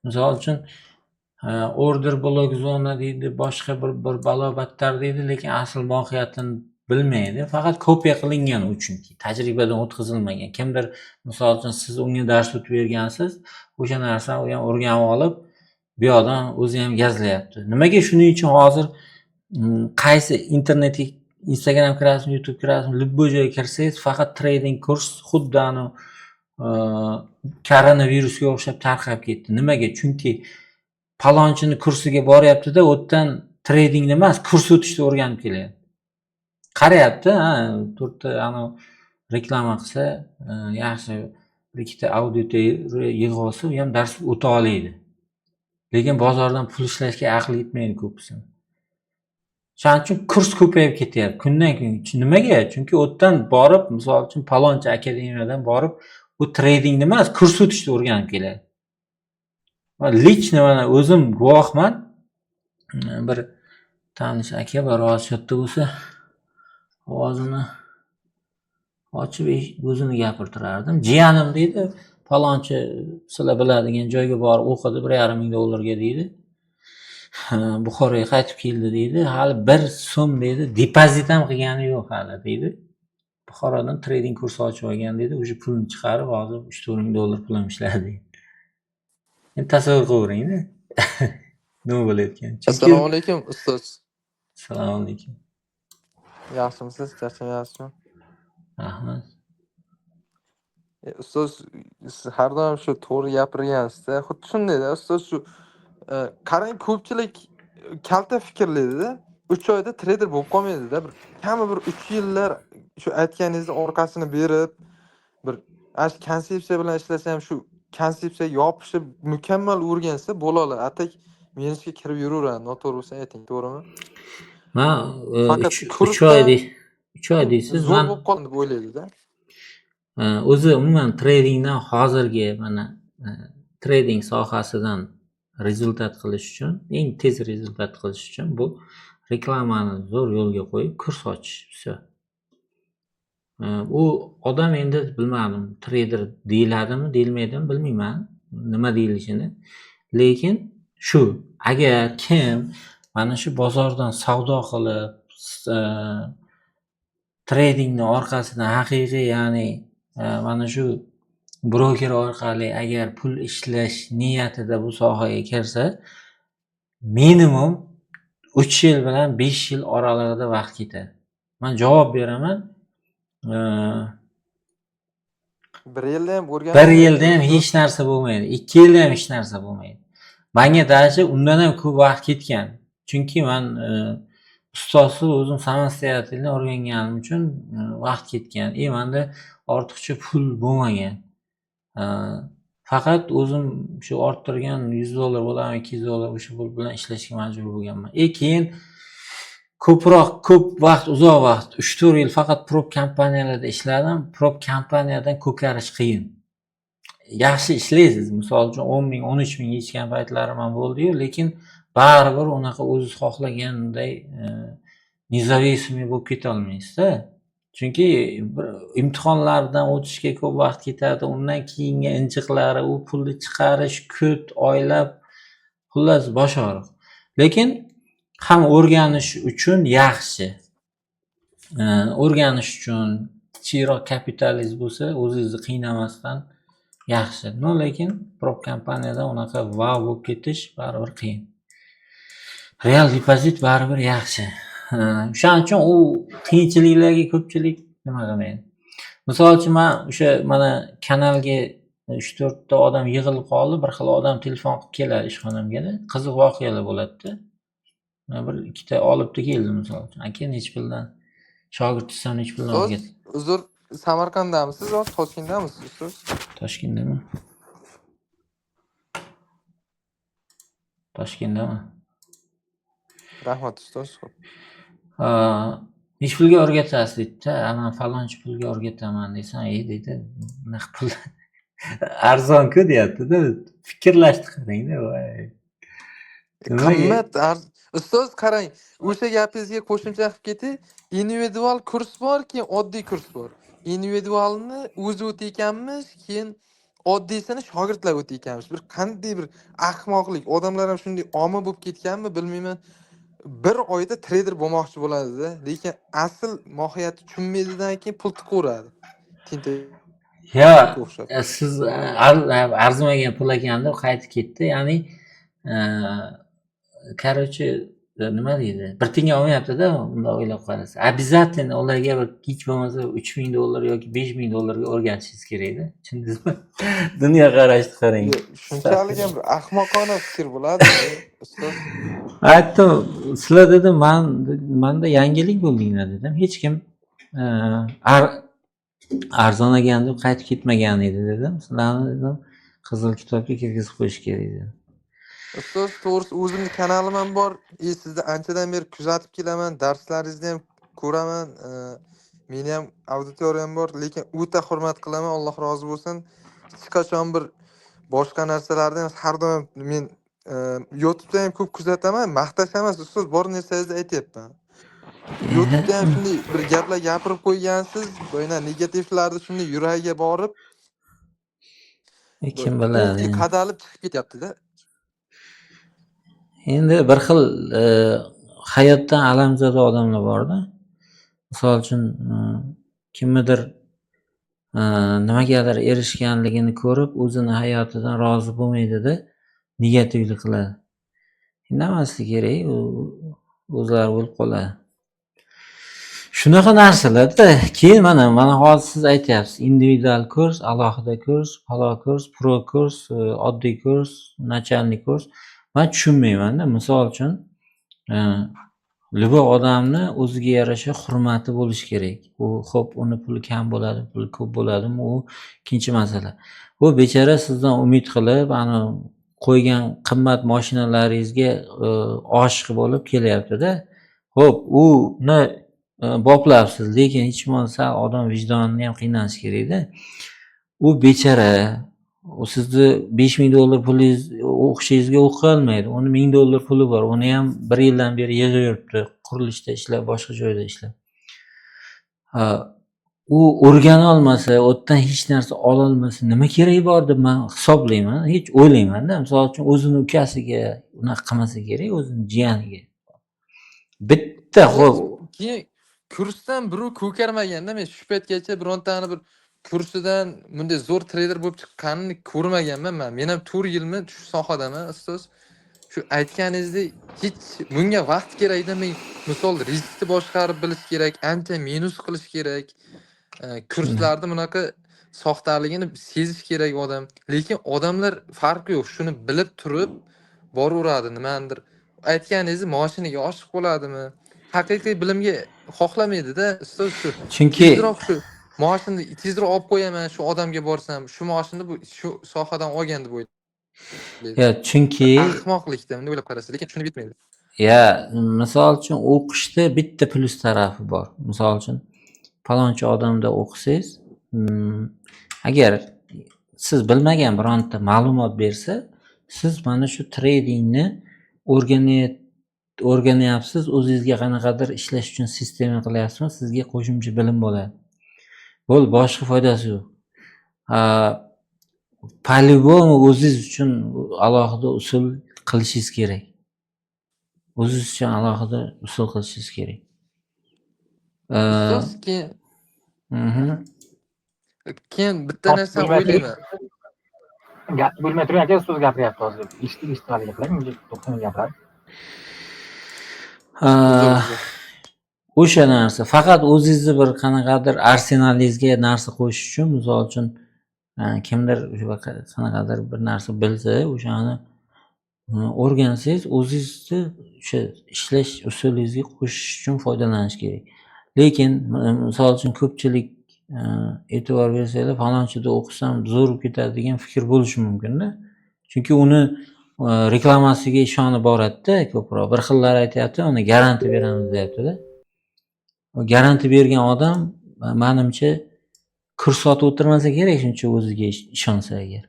Misol uchun order blok zona deydi, boshqa bir balo-battar deydi, lekin asl mohiyatini bilmaydi. Faqat kopiya qilingan u chunki tajribadan o'tkazilmagan. Kimdir misol uchun siz unga dars o'tib bergansiz, o'sha narsani u ham o'rganib olib, bu yoqdan o'zi ham gazlayapti. Nimaga shuning uchun hozir qaysi internetga Instagram kirasizmi, YouTube kirasizmi, любой joyga kirsangiz faqat trading kurs xuddi koronavirusga o'xshab tarqab ketdi. Nimaga? Chunki palonchini kursiga boryapti-da, o'tdan tradingni emas, kurs o'tishni o'rganib kelyapti. Qarayapti, to'rtta reklama qilsa, yaxshi bir ikkita auditoriya yig'ib olsa, u ham dars o'ta oladi. Lekin bozordan pul ishlashga aqli yetmaydi ko'pisini. Shuning uchun kurs ko'payib ketyapti kundan kun. Nimaga? Chunki o'tdan borib, misol uchun palonchi akademiyadan borib, bu tradingni emas, kurs o'tishni o'rganib keladi. Lichni mana o'zim guvohman. Bir tanish aka bor, hozirda bo'lsa ovozini ochib o'zini gapirtirardim. Jiyanim deydi, palonchi sizlar biladigan joyga borib o'qidi, $1,500 deydi. Buxoroga qaytib keldi deydi. Hali 1 so'm deydi, depozit ham qilgani yo'q hali deydi. Buxorodan trading kursi ochib olgan deydi. O'sha pulni chiqarib, hozir $3,000 pul ham ishlaydi. Endi tasavvur qilavering-da. Nima bo'layotgan? Assalomu alaykum ustoz. Assalomu alaykum. Yaxshimisiz? Charchamayapsizmi? Rahmat. Ustoz, siz har doim shu to'g'ri gapirgansiz-da. Xuddi shunday-da ustoz, shu qarang, ko'pchilik kalta fikrlaydi-da. 3 oyda trader bo'lib qolmaydi-da. Kami bir 3 yillar shu aytganingizni orqasini berib, bir konsepsiya bilan ishlasa ham shu konsepsiyaga yopishib mukammal o'rgansa bo'la oladi. Atak minusga kirib yuraveradi. Noto'g'ri bo'lsa ayting, to'g'rimi? Men Faqat 3 oy deysiz, zo'r men bo'lib qoldi deb o'ylaydi-da. o'zi umuman tradingdan hozirgi mana trading sohasidan rezultat qilish uchun, eng tez rezultat qilish uchun bu reklamani zo'r yo'lga qo'yib kurs ochish. Vse. U odam endi bilmadim, trader deyiladimi, deyilmaydimi bilmayman, nima deyilishini. Lekin shu, agar kim mana shu bozordan savdo qilib, tradingni orqasidan haqiqiy, ya'ni mana shu broker orqali agar pul ishlash niyatida bu sohaga kirsa, minimum 3 yil bilan 5 yil oralig'ida vaqt ketadi. Men javob beraman. 1 yilda ham o'rganib, 1 yilda ham hech narsa bo'lmaydi. 2 yilda ham hech narsa bo'lmaydi. Menga даже undan ham ko'p vaqt ketgan. Chunki men ustozsiz o'zim samostoятельно o'rganganim uchun vaqt ketgan. Menda ortiqcha pul bo'lmagan. Faqat o'zim shu orttirgan $100 bo'ladimi, $200 o'sha pul bilan ishlashga majbur bo'lganman. Keyin ko'p vaqt, uzoq vaqt, 3-4 yil faqat prop kompaniyalarda ishladim. Prop kompaniyadan ko'karish qiyin. Yaxshi ishlaysiz. Misol uchun 10 ming, 13 ming yechgan paytlarim ham bo'ldi-yu, lekin baribir unaqa o'zingiz xohlaganday независимый bo'lib keta olmaysiz-da. Chunki imtihonlardan o'tishga ko'p vaqt ketadi, undan keyingi injiqlari, u pulni chiqarish, kut, oylab, xullas bosh og'riq. Lekin ham o'rganish uchun yaxshi. O'rganish uchun kichikroq kapitalingiz bo'lsa, o'zingizni qiynamasdan yaxshi. Lekin prop kompaniyadan unaqa wow bo'lib ketish baribir qiyin. Real depozit baribir yaxshi. Shuning uchun u qiyinchiliklarga ko'pchilik nima qilmaydi. Misol uchun men o'sha mana kanalga 3-4 ta odam yig'ilib qoldi, bir xil odam telefon qilib keladi ishxonamga, qiziq voqealar bo'ladi-da. Bir ikkita olibdi keldi misol uchun. Aka, nech puldan shogird desam nech puldan olgan? Uzr, Samarqanddamisiz yoki Toshkentdamisiz ustoz? Toshkentdaman. Toshkentdaman. Rahmat ustoz. Nech pulga o'rgatasiz deydi-da, ana falonchi pulga o'rgataman desam, deydi, naq pul arzon-ku deyapti-da. Fikrlashni qarang-da, voy. Qimmat Ustoz qarang, o'sha gapingizga qo'shimcha qilib ketay. Individual kurs bor, keyin oddiy kurs bor. Individualni o'zi o'tayotganmiz, keyin oddiysini shogirdlar o'tayotganmiz. Bir qanday bir ahmoqlik, odamlar ham shunday omi bo'lib ketganmi, bilmayman. Bir oyda trader bo'lmoqchi bo'ladi-da, lekin asl mohiyati tushunmaydidan keyin pul tiqaveradi. yo O'xshab. siz arzimagan pul ekan deb qaytib ketdi. Ya'ni короче nima deydi, bir tiyin olmayapti-da, unda o'ylab qarasa. Обязательно ularga bir hech bo'lmasa $3000 yoki $5000 o'rgatishingiz kerakda. Tushundingizmi? Dunyoqarashni qarang. Shunchalik ham bir ahmoqona fikr bo'ladi, ustoz. Aytdim, sizlar dedim, manda yangilik bo'ldinglar dedim. Hech kim arzon ekan deb qaytib ketmagan edi dedim. Sizlarni dedim qizil kitobga kirgizib qo'yish kerak dedim. Ustoz, to'g'risi o'zimning kanalim ham bor. Sizni anchadan beri kuzatib kelaman, darslaringizni ham ko'raman. Meni ham auditoriyam bor, lekin o'ta hurmat qilaman, Alloh rozi bo'lsin. Hech qachon bir boshqa narsalardan har doim men YouTube'da ham ko'p kuzataman, maqtash emas, ustoz, bor narsangizni aytyapman. YouTube'da ham shunday bir gaplar gapirib qo'ygansiz, bo'yna negativlarni shunday yuragiga borib, Kim biladi. qadalib chiqib ketyapti-da. Endi bir xil hayotdan alamzada odamlar borda. Misol uchun kimnidir nimagadir erishganligini ko'rib, o'zini hayotidan rozi bo'lmaydi-da, negativlik qiladi. Indamaslik kerak, u o'zlari bo'lib qoladi. Shunaqa narsalarda keyin mana hozir siz aytyapsiz, individual kurs, alohida kurs, palo kurs, pro kurs, oddiy kurs, nachalnik kurs. Men tushunmayman-da. Misol uchun любой odamni o'ziga yarasha hurmati bo'lishi kerak. U xo'p, uni puli kam bo'ladi, puli ko'p bo'ladimi, u ikkinchi masala. U bechora sizdan umid qilib, ana qo'ygan qimmat mashinalaringizga oshiq bo'lib kelyapti-da. Xo'p, uni boplabsiz, lekin hech bo'lmasa odam vijdonini ham qiynalish kerak-da. U bechora, u sizni $5000 pulingiz o'qishingizga o'qiy olmaydi. Uni $1000 puli bor. Uni ham 1 yildan beri yig'ib yuribdi. Qurilishda ishlab, boshqa joyda ishlab. U o'rgana olmasa, o'tdan hech narsa ola olmasa, nima keragi bor deb men hisoblayman, hech o'ylayman-da. Misol uchun o'zini ukasiga unaqa qilmasa kerak, o'zini jiyaniga. Bitta xo'p, Keyin kursdan birov ko'karmaganda, men shu paytgacha birontani bir kursidan bunday zo'r trader bo'lib chiqqanini ko'rmaganman men. Men ham 4 yilmi shu sohadaman, ustoz. Shu aytganingizdek, hech bunga vaqt kerakda. Men misol riskni boshqarib bilish kerak, ancha minus qilish kerak. Kurslarda bunaqa soxtaligini sezish kerak odam. Lekin odamlar farqi yo'q. Shuni bilib turib boraveradi nimadir. Aytganingizni mashinaga oshiq bo'ladimi? Haqiqiy bilimga xohlamaydi-da, ustoz shu. chunki Tezroq shu mashinani tezroq olib qo'yaman, shu odamga borsam, shu mashinani bu shu sohadan olgan deb o'ylaydi. chunki Ahmoqlikda bunday o'ylab qarasa, lekin tushunib yetmaydi. misol uchun o'qishda bitta plyus tarafi bor. Misol uchun falonchi odamda o'qisangiz, agar siz bilmagan bironta ma'lumot bersa, siz mana shu tradingni o'rganyapsiz, o'zingizga qanaqadir ishlash uchun sistema qilyapsizmi, sizga qo'shimcha bilim bo'ladi. Bo'ldi, boshqa foydasi yo'q. По-любому o'zingiz uchun alohida usul qilishingiz kerak. O'zingiz uchun alohida usul qilishingiz kerak. Ustoz, keyin bitta narsa o'ylayman. Gap bo'lmay turgan aka, ustoz gapiryapti hozir. Eshitmadi gaplar, menga to'xtamay gapiradi. O'sha narsa faqat o'zingizni bir qanaqadir arsenalingizga narsa qo'shish uchun, misol uchun kimdir qanaqadir bir narsa bilsa, o'shani o'rgansangiz, o'zingizni o'sha ishlash usulingizga qo'shish uchun foydalanish kerak. Lekin misol uchun ko'pchilik e'tibor bersanglar, falonchida o'qisam zo'r ketadi degan fikr bo'lishi mumkin-da. Chunki uni reklamasiga ishonib boradi-da ko'proq. Bir xillar aytayapti, uni garantiya beramiz deyapti-da. Garantiya bergan odam menimcha kurs sotib o'tirmasa kerak, shuncha o'ziga ishonsa agar.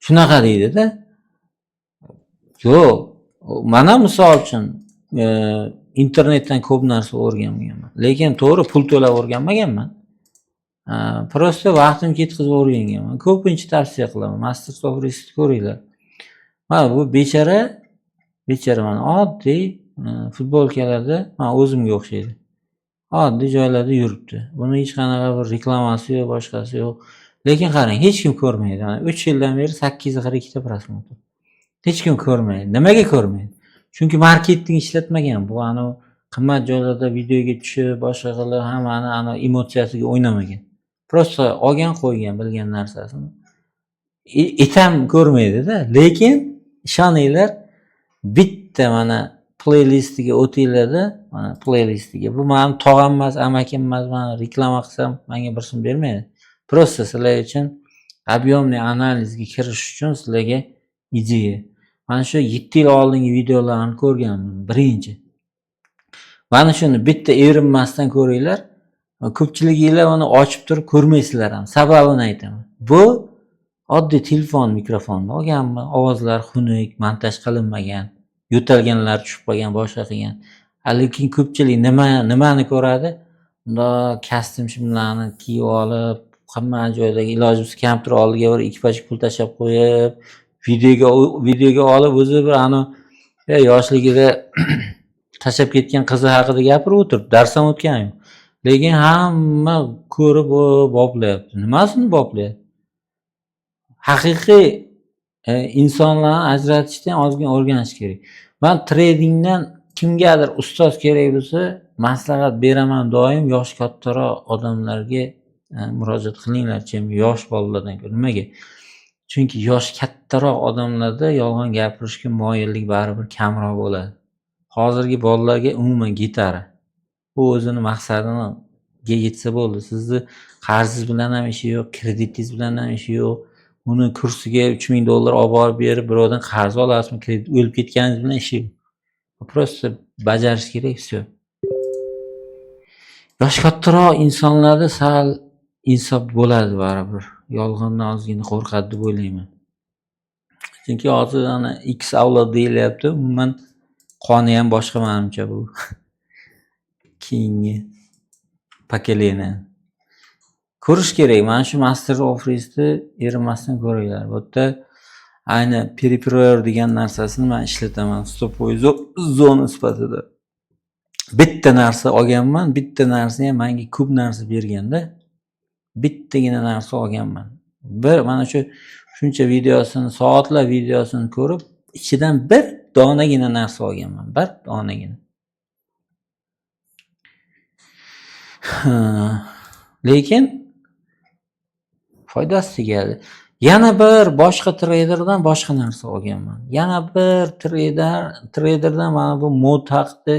Shunaqa deydi-da. Yo'q, mana misol uchun internetdan ko'p narsa o'rganganman. Lekin to'g'ri pul to'lab o'rganmaganman. Prosta vaqtim ketkazib o'rganganman. Ko'pincha tavsiya qilaman. Master of Risk ko'ringlar. Mana bu bechara mana oddiy futbolkalarda mana o'zimga o'xshaydi. Oddiy joylarda yuribdi. Buni hech qanaqa bir reklamasi yo'q, boshqasi yo'q. Lekin qarang, hech kim ko'rmaydi. Mana 3 yildan beri 842 ta prosmotr. Hech kim ko'rmaydi. Nimaga ko'rmaydi? Chunki marketing ishlatmagan. Bu qimmat joylarda videoga tushib, boshqa qilib hammani emotsiyasiga o'ynamagan. Prosta olgan, qo'ygan bilgan narsasini. Etam ko'rmaydi-da, lekin ishoninglar, bitta mana playlistiga o'tinglarda, mana playlistiga. Bu meni tog'am emas, amakim emas, mana reklama qilsam menga bir so'm bermaydi. Prosta sizlar uchun объемный analizga kirish uchun sizlarga ideya. Mana shu 7 yil oldingi videolarni ko'rganman, birinchi. Mana shuni bitta erinmasdan ko'ringlar. Ko'pchiliginglar uni ochib turib ko'rmaysizlar ham. Sababini aytaman. Bu oddiy telefon mikrofonda olganman, ovozlar xunuk, montaj qilinmagan, yo'talganlar tushib qolgan, boshqa qilgan. Lekin ko'pchilik nimani ko'radi? Unda kostyum shimlarni kiyib olib, hamma joydagi iloji bo'lsa kompyuter oldiga bir ekipaj pul tashlab qo'yib, videoga olib o'zi bir yoshligida tashlab ketgan qizi haqida gapirib o'tirib, darsdan o'tgan yo'q. Lekin hamma ko'rib boplayapti. Nimasini boplayapti? Haqiqiy insonlarni ajratishdan ozgina o'rganish kerak. Men tradingdan kimgadir ustoz kerak bo'lsa, maslahat beraman doim yosh kattaroq odamlarga murojaat qilinglar, yosh bolalardan ko'ra. Nimaga? Chunki yosh kattaroq odamlarda yolg'on gapirishga moyillik baribir kamroq bo'ladi. Hozirgi bolalarga umuman gitara. Bu o'zini maqsadini yetsa bo'ldi. Sizni qarzingiz bilan ham ishi yo'q, kreditingiz bilan ham ishi yo'q. Uni kursiga $3000 olib borib berib, birovdan qarz olasizmi, kredit o'lib ketganingiz bilan ishi yo'q. Prosta bajarish kerak, все. Yosh kattaroq insonlarda sal insof bo'ladi baribir. Yolg'ondan ozgina qo'rqadi deb o'ylayman. Chunki hozir X avlod deyilyapti, umuman qoni ham boshqa menimcha bu. Keyingi pokoleniya. Ko'rish kerak. Mana shu Master of Riskni erinmasdan ko'ringlar. Bu yerda ayni periprior degan narsasini men ishlataman. Stopoy zona sifatida. Bitta narsa olganman, bitta narsa ham menga ko'p narsa berganda, bittagina narsa olganman. Mana shuncha videosini, soatlar videosini ko'rib, ichidan bir donagina narsa olganman. Bir donagina. Lekin foydasi tegadi. Yana bir boshqa traderdan boshqa narsa olganman. Yana bir traderdan mana bu mod haqida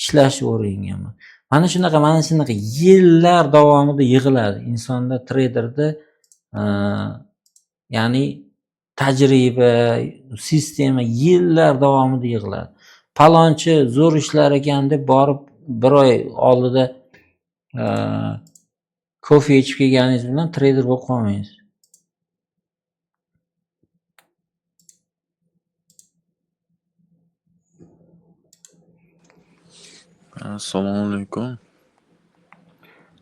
ishlashni o'rganganman. Mana shunaqa yillar davomida yig'iladi. Insonda traderda ya'ni tajriba, sistema yillar davomida yig'iladi. Palonchi zo'r ishlar ekan deb borib bir oy oldida kofe ichib kelganingiz bilan trader bo'lib qolmaysiz. Assalomu alaykum.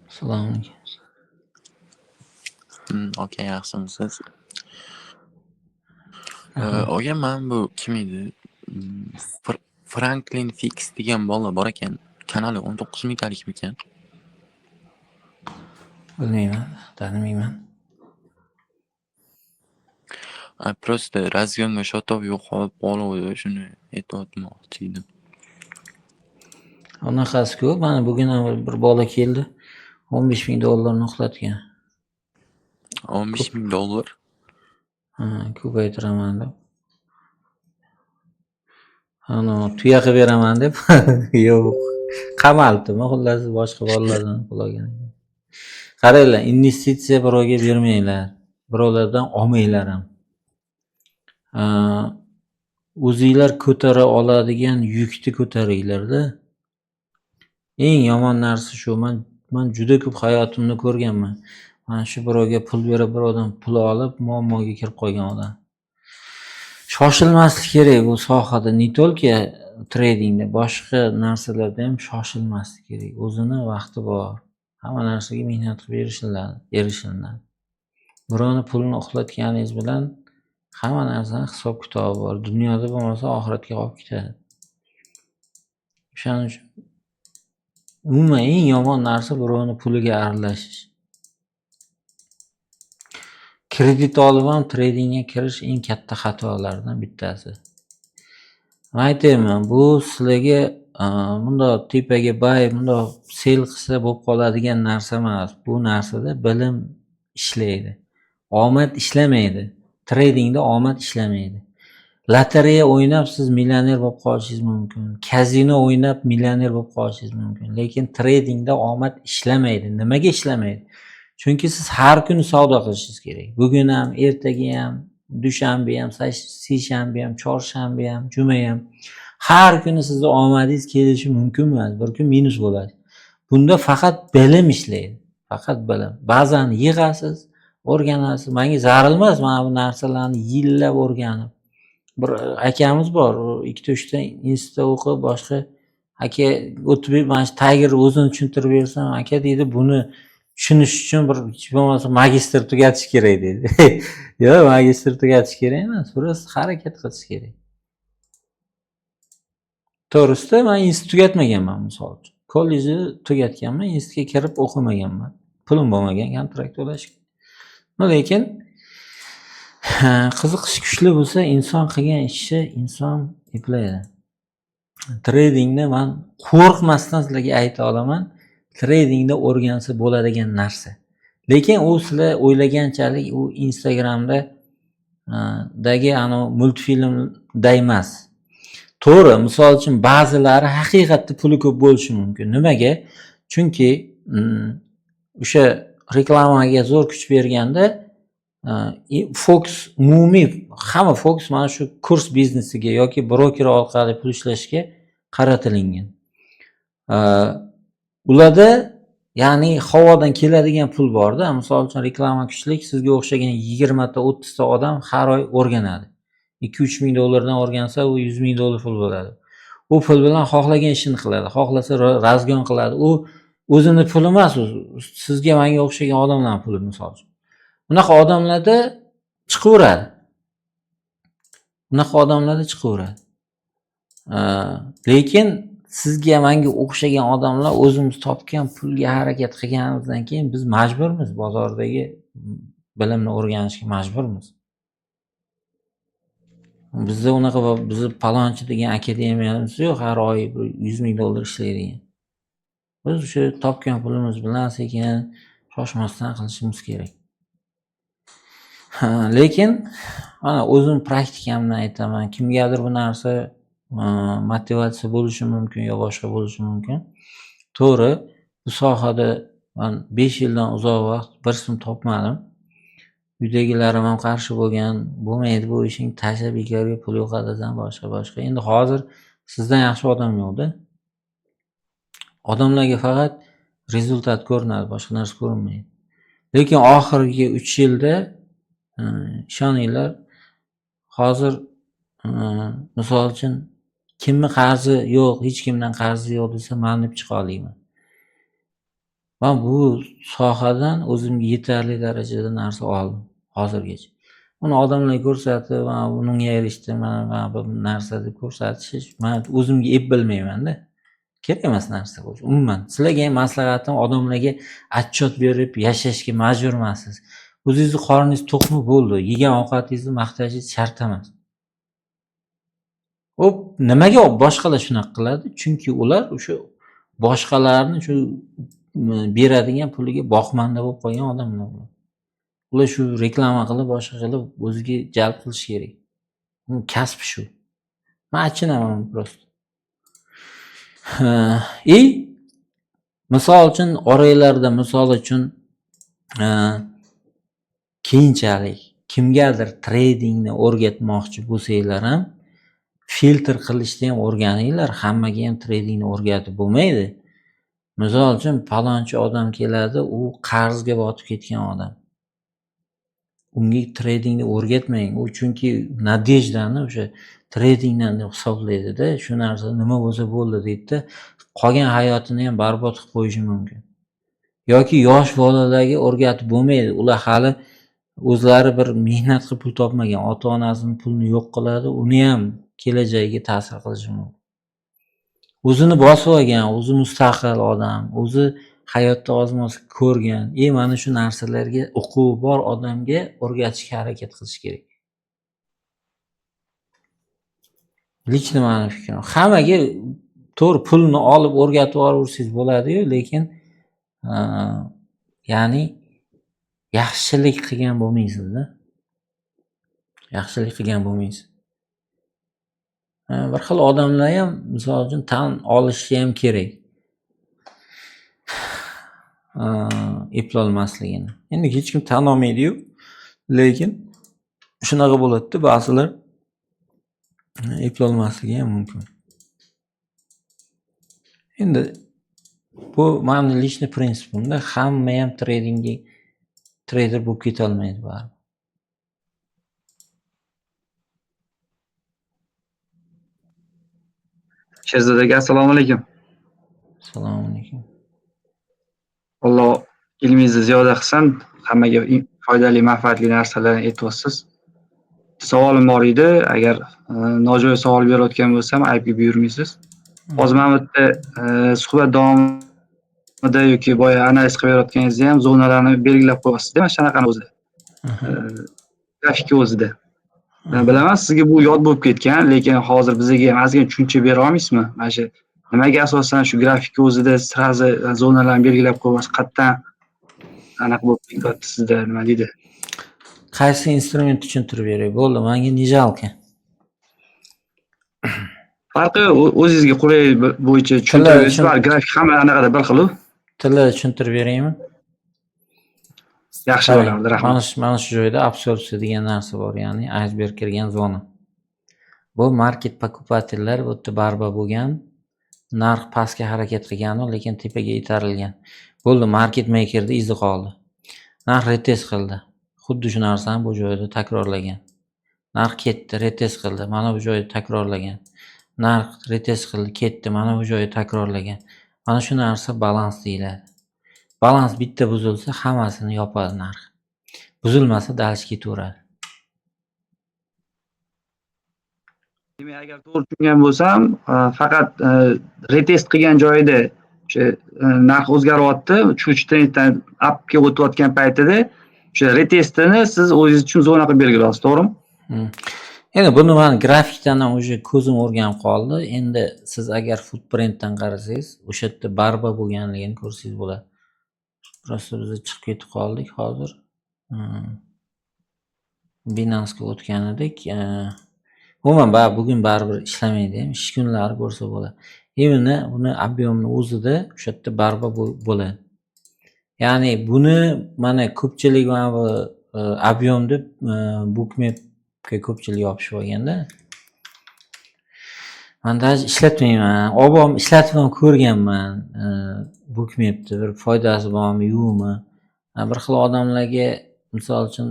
Assalomu alaykum. Aka, yaxshimisiz? Aka, men bu kim edi? Franklin Fix degan bola bor ekan. Kanali 19 mingtalik ekan. Bilmayman, tanimayman. Prosta razgonga shotov yo'qolib qoluvdi, shuni aytmoqchi edim. Unaqasi ko'p. Mana bugun bir bola keldi. $15,000 uxlatgan. $15,000? Ha, ko'paytiraman deb. Tuya qilib beraman deb. Yo'q. Qamalibdimi, xullas boshqa bolalardan pul olgan. Qaranglar, investitsiya birovga bermanglar. Birovlardan olmanglar ham. O'zinglar ko'tara oladigan yukni ko'taringlar-da. Eng yomon narsa shu. Men juda ko'p hayotimda ko'rganman. Mana shu birovga pul berib, birovdan pul olib, muammoga kirib qolgan odam. shoshilmaslik kerak bu sohada, не только tradingda, boshqa narsalarda ham shoshilmaslik kerak. O'zini vaqti bor. Hamma narsaga mehnat qilib erishiladi. Birovni pulini uxlatganingiz bilan hamma narsani hisob kitobi bor. Dunyoda bo'lmasa oxiratga olib ketadi. O'shaning uchun umuman eng yomon narsa birovni puliga aralashish. Kredit olib ham tradingga kirish eng katta xatolardan bittasi. Men aytayman, bu sizlarga bundoq tepaga bay, bundoq sel qilsa bo'lib qoladigan narsa emas. Bu narsada bilim ishlaydi. Omad ishlamaydi. Tradingda omad ishlamaydi. Lotereya o'ynab siz millioner bo'lib qolishingiz mumkin. Kazino o'ynab millioner bo'lib qolishingiz mumkin. Lekin tradingda omad ishlamaydi. Nimaga ishlamaydi? Chunki siz har kuni savdo qilishingiz kerak. Bugun ham, ertaga ham, dushanba ham, seshanba ham, chorshanba ham, juma ham. Har kuni sizni omadingiz kelishi mumkin emas. Bir kun minus bo'ladi. Bunda faqat bilim ishlaydi. Faqat bilim. Ba'zan yig'asiz, o'rganasiz. Menga zaril emas mana bu narsalarni yillab o'rganib. Bir akamiz bor, 2-3 ta institutda o'qib, boshqa aka o'tib mana shu Tiger o'zini tushuntirib bersam, aka deydi, buni tushunish uchun bir hech bo'lmasa magistr tugatish kerak deydi. Yo'q, magistr tugatish kerak emas, просто harakat qilish kerak. To'g'risida men institut tugatmaganman misol uchun. Kollejni tugatganman, institutga kirib o'qimaganman. Pulim bo'lmagan, kontrakt to'lashga. Lekin qiziqish kuchli bo'lsa, inson qilgan ishi inson eplaydi. Tradingni men qo'rqmasdan sizlarga ayta olaman. Tradingda o'rgansa bo'ladigan narsa. Lekin u sizlar o'ylaganchalik u Instagramda dagi ana multfilmda emas. To'g'ri, misol uchun ba'zilari haqiqatda puli ko'p bo'lishi mumkin. Nimaga? Chunki o'sha reklamaga zo'r kuch berganda fokus umumiy hamma fokus mana shu kurs biznesiga yoki broker orqali pul ishlashga qaratilgan. Ularda ya'ni havodan keladigan pul borda, misol uchun reklama kuchli, sizga o'xshagan 20 ta 30 ta odam har oy o'rganadi. 2-3 ming dollardan o'rgansa, u 100 ming dollar pul bo'ladi. U pul bilan xohlagan ishini qiladi, xohlasa razgon qiladi. U o'zini puli emas, sizga menga o'xshagan odamlar puli misol uchun. Bunaqa odamlarda chiqaveradi. Lekin sizga menga o'xshagan odamlar o'zimiz topgan pulga harakat qilganimizdan keyin biz majburmiz bozordagi bilimni o'rganishga majburmiz. Bizda unaqa bizni palonchi degan akademiyamiz yo'q, har oy 100 ming dollar ishlaydigan. Biz o'sha topgan pulimiz bilan sekin shoshmasdan qilishimiz kerak. Lekin mana o'zim praktikamdan aytaman, kimgadir bu narsa motivatsiya bo'lishi mumkin yo boshqa bo'lishi mumkin. To'g'ri, bu sohada men 5 yildan uzoq vaqt bir so'm topmadim. Uydagilarim ham qarshi bo'lgan, bo'lmaydi bu ishing, tashlab bekorga pul yo'qotasan, boshqa. Endi hozir sizdan yaxshi odam yo'qda. Odamlarga faqat rezultat ko'rinadi, boshqa narsa ko'rinmaydi. Lekin oxirgi 3 yilda ishoninglar, hozir misol uchun kimni qarzi yo'q, hech kimdan qarzi yo'q desa, men deb chiqa olaman. Men bu sohadan o'zimga yetarli darajada narsa oldim hozirgacha. Uni odamlarga ko'rsatib, men bunga erishdim, mana bu narsa deb ko'rsatish, men o'zimga ep bilmayman-da. Kerak emas narsa bu. Umuman, sizlarga ham maslahatim, odamlarga отчет berib yashashga majbur emassiz. O'zingizni qorningiz to'qmi bo'ldi, yegan ovqatingizni maqtashingiz shart emas. Hop, nimaga boshqalar shunaqa qiladi? Chunki ular o'sha boshqalarni shu beradigan puliga boqmanda bo'lib qolgan odamlar. Ular shu reklama qilib, boshqa qilib o'ziga jalb qilish kerak. Bu kasb shu. Men achinaman prosta. Misol uchun oranglarda misol uchun keyinchalik kimgadir tradingni o'rgatmoqchi bo'lsanglar ham filtr qilishni ham o'rganinglar. Hammaga ham tradingni o'rgatib bo'lmaydi. Misol uchun palonchi odam keladi, u qarzga botib ketgan odam. unga tradingni o'rgatmang. U chunki nadejdani o'sha tradingdan deb hisoblaydida, shu narsa nima bo'lsa bo'ldi deydida, qolgan hayotini ham barbod qilib qo'yishi mumkin. Yoki yosh bolalarga o'rgatib bo'lmaydi. Ular hali o'zlari bir mehnat qilib pul topmagan, ota-onasining pulini yo'q qiladi, uni ham kelajagiga ta'sir qilishi mumkin. O'zini bosib olgan, o'zi mustaqil odam, o'zi hayotda ozmoz ko'rgan, mana shu narsalarga o'quvi bor odamga o'rgatishga harakat qilish kerak. Lichni mani fikrim. Hammaga to'g'ri pulni olib o'rgatib yuborsangiz bo'ladi-yu, lekin ya'ni yaxshilik qilgan bo'lmaysiz-da. Yaxshilik qilgan bo'lmaysiz. Bir xil odamlar ham misol uchun tan olishi ham kerak. Eplolmasligini. Endi hech kim tan olmaydi-yu, lekin shunaqa bo'ladi-da, ba'zilar eplolmasligi ham mumkin. Endi bu meni lishni prinsipimda, hamma ham trader bo'lib keta olmaydi baribir. Sherzod aka, assalomu alaykum. Assalomu alaykum. Alloh ilmingizni ziyoda qilsin, hammaga foydali, manfaatli narsalarni aytyapsiz. Savolim bor edi, agar nojo'ya savol berayotgan bo'lsam, aybga buyurmaysiz. Hozir mana bu yerda suhbat davomida yoki boya analiz qilib berayotganingizda ham zonalarni belgilab qo'yapsiz-da, mana shunaqani o'zida. Grafika o'zida. Men bilaman, sizga bu yod bo'lib ketgan, lekin hozir bizga ham ozgina tushuncha bera olmaysizmi? Mana shu nimaga asosan shu grafika o'zida sirazi zonalarni belgilab qo'yasiz? Qayerdan anaqa bo'lib ketyapti sizda, nima deydi? Qaysi instrument tushuntirib beray? Bo'ldi, menga nijalka. Farqi o'zingizga qulay bo'yicha tushuntirib berasiz. Grafik hamma anaqada bir xil-ku. Tilda tushuntirib beraymi? Yaxshi bo'lardi, rahmat. Mana shu joyda absorpsiya degan narsa bor, ya'ni iceberg kirgan zona. Bu market покупательlar bu yerda barba bo'lgan, narx pastga harakat qilgan, lekin tepaga itarilgan. Bo'ldi, market makerda izi qoldi. Narx retest qildi. Xuddi shu narsani bu joyda takrorlagan. Narx ketdi, retest qildi, mana bu joyda takrorlagan. Narx retest qildi, ketdi, mana bu joyda takrorlagan. Mana shu narsa balans deyiladi. Balans bitta buzilsa, hammasini yopadi narx. Buzilmasa, dalish ketaveradi. Demak, agar to'g'ri tushungan bo'lsam, faqat retest qilgan joyida o'sha narx o'zgaryapti, uchinchi trenddan upga o'tayotgan paytida o'sha retestini siz o'zingiz uchun zona qilib belgilaysiz, to'g'rimi? Endi buni men grafikdan ham o'sha ko'zim o'rganib qoldi. Endi siz agar footprintdan qarasangiz, o'sha yerda barba bo'lganligini ko'rsangiz bo'ladi. Prosta biz chiqib ketib qoldik hozir. Binance-ga o'tgan edik. Umuman bugun baribir ishlamaydi ham, ish kunlari ko'rsa bo'ladi. Endi buni ob'yomni o'zida o'sha yerda barba bo'ladi. Ya'ni buni mana ko'pchilik mana bu ob'yom deb bookmapga ko'pchilik yopishib olganda. Men даже ishlatmayman. Obom ishlatib ham ko'rganman. Bookmapni bir foydasi bormi, yo'qmi? Bir xil odamlarga misol uchun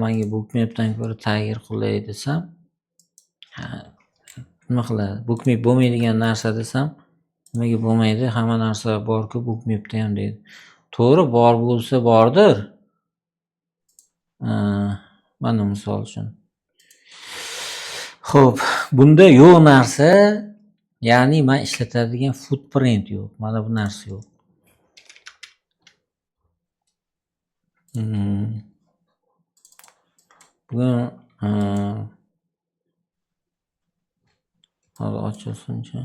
menga bookmapdan ko'ra Tiger qulay desam, nima qiladi? Bookmap bo'lmaydigan narsa desam, nimaga bo'lmaydi? Hamma narsa bor-ku bookmapda ham deydi. To'g'ri, bor bo'lsa bordir. Mana misol uchun. Xo'p, bunda yo'q narsa, ya'ni men ishlatadigan footprint yo'q. Mana bu narsa yo'q. Bugun hozir ochilsinchi.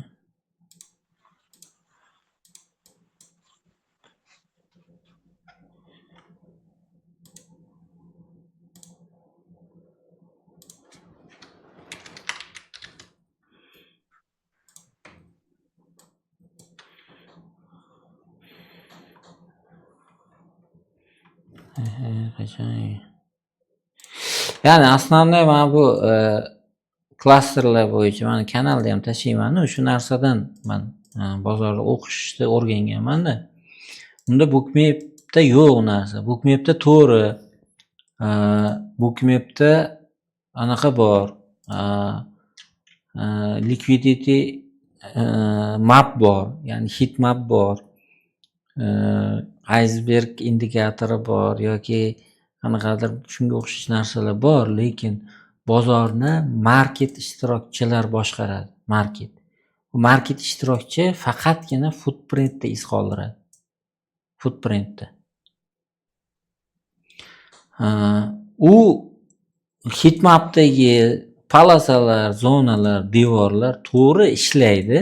Ya'ni asnoviy mana bu klasterlar bo'yicha mana kanalda ham tashlayman, shu narsadan men bozorda o'qishni o'rganganman-da. Unda bookmapda yo'q narsa. Bookmapda to'g'ri Bookmap'da anaqa bor. Liquidity map bor, ya'ni heat map bor. Iceberg indikatori bor yoki qanaqadir shunga o'xshash narsalar bor, lekin bozorni market ishtirokchilar boshqaradi. Market ishtirokchi faqatgina footprintda iz qoldiradi. Footprintda. U heatmapdagi polosalar, zonalar, devorlar to'g'ri ishlaydi.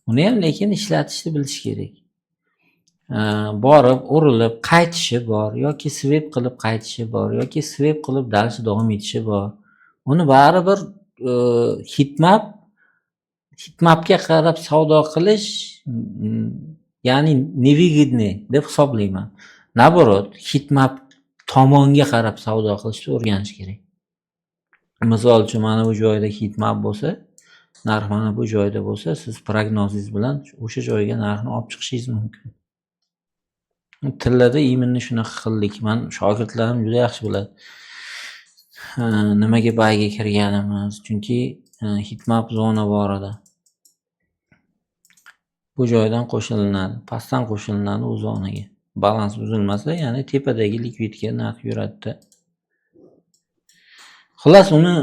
Uni ham lekin ishlatishni bilish kerak. Borib, urilib, qaytishi bor yoki swap qilib qaytishi bor yoki swap qilib dальше davom etishi bor. Uni baribir heatmapga qarab savdo qilish, ya'ni невыгодный deb hisoblayman. Naborot, heatmap tomonga qarab savdo qilishni o'rganish kerak. Misol uchun mana bu joyda heatmap bo'lsa, narx mana bu joyda bo'lsa, siz prognozingiz bilan o'sha joyga narxni olib chiqishingiz mumkin. Tillada iminni shunaqa qildik. Men shogirdlarim juda yaxshi biladi. Nimaga bayga kirganimiz, chunki heatmap zona bor edi. Bu joydan qo'shilinadi, pastdan qo'shilinadi u zonaga. Balans buzilmasa, ya'ni tepadagi likvidga narx yuradi. Xullas uni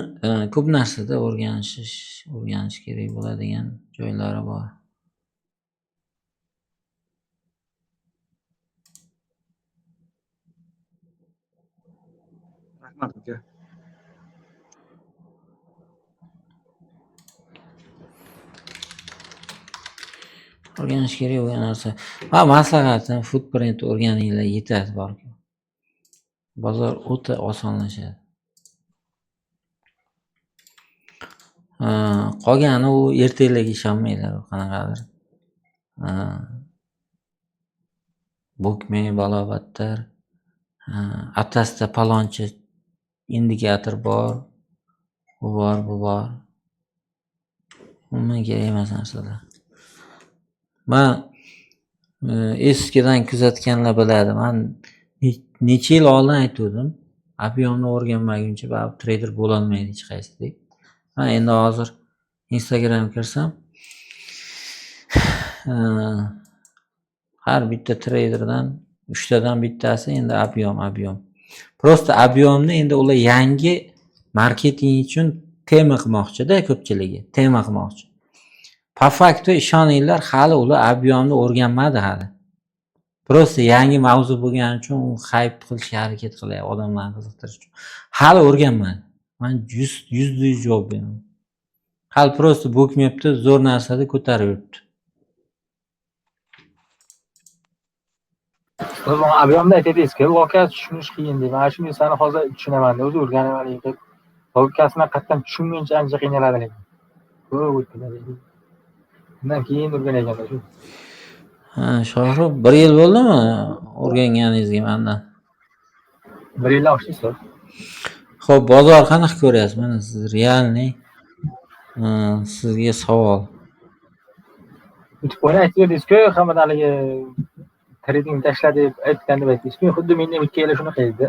ko'p narsada o'rganish kerak bo'ladigan joylari bor. Rahmat aka. O'rganish kerak bo'lgan narsa. Maslahatim footprint o'rganinglar yetadi borku. Bozor o'ta osonlashadi. Qolgani u ertalarga ishonmanglar, qanaqadir. Bookme balobattar. Atasda palonchi indikator bor. Bu bor. Umuman kerak emas narsalar. Men eskidan kuzatganlar biladi. Men necha yil oldin aytdim, ob'yomni o'rganmaguncha baribir trader bo'la olmaydi hech qaysidek. Men endi hozir Instagram kirsam, har bitta traderdan 3 tadan bittasi endi ob'yom. Prosta ob'yomni endi ular yangi marketing uchun tema qilmoqchi-da ko'pchiligi, tema qilmoqchi. Po faktu ishoninglar, hali ular ob'yomni o'rganmadi hali. Prosta yangi mavzu bo'lgani uchun hype qilishga harakat qilyapti, odamlarni qiziqtirish uchun. Hali o'rganmadi. Men 100% javob beraman. Hali prosta bookmapda zo'r narsada ko'tarib yuribdi. O'zim ob'yomda aytadingiz-ku, voqea tushunish qiyin deyman. Mana shu narsani hozir tushunaman-da, o'zi o'rganaman lekin logikasini qattan tushunguncha ancha qiynaladi lekin. Ko'p o'tdi. Bundan keyin o'rganayapman shu. Shohrux 1 yil bo'ldimi o'rganganingizga mendan? 1 yildan oshdi. Xo'p, bozor qanaqa ko'ryapsiz? Mana siz realniy. Sizga savol. Bitcoin aytib berdingiz-ku, hamma haligi trading tashladi deb aytgan deb aytdingiz-ku, xuddi menga ikkala shunaqa edi.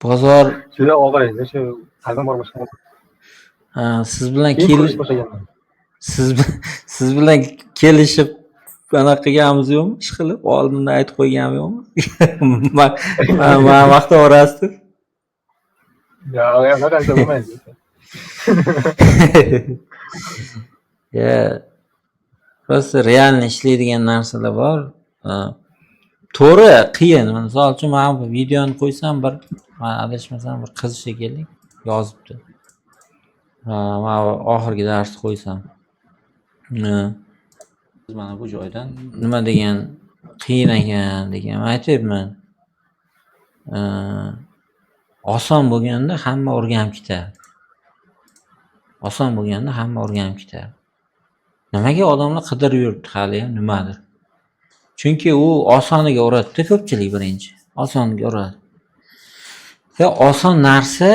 Bozor juda og'ir edi, shu qalbim bor boshqa. Siz bilan siz bilan kelishib anaqa qilganimiz yo'qmi? Ish qilib, oldindan aytib qo'yganim yo'qmi? Men vaqt orasida. Yo'q, qancha bo'lmaydi. Prosta realniy ishlaydigan narsalar bor. To'g'ri, qiyin. Misol uchun men bu videoni qo'ysam, men adashmasam bir qiz shekilli yozibdi. Men oxirgi darsni qo'ysam. Mana bu joydan nima degan qiyin ekan degan aytyapman. Oson bo'lganda hamma o'rganib ketadi. Nimaga odamlar qidirib yuribdi hali ham nimadir? Chunki u osoniga uradi-da ko'pchilik birinchi. Osoniga uradi. Oson narsa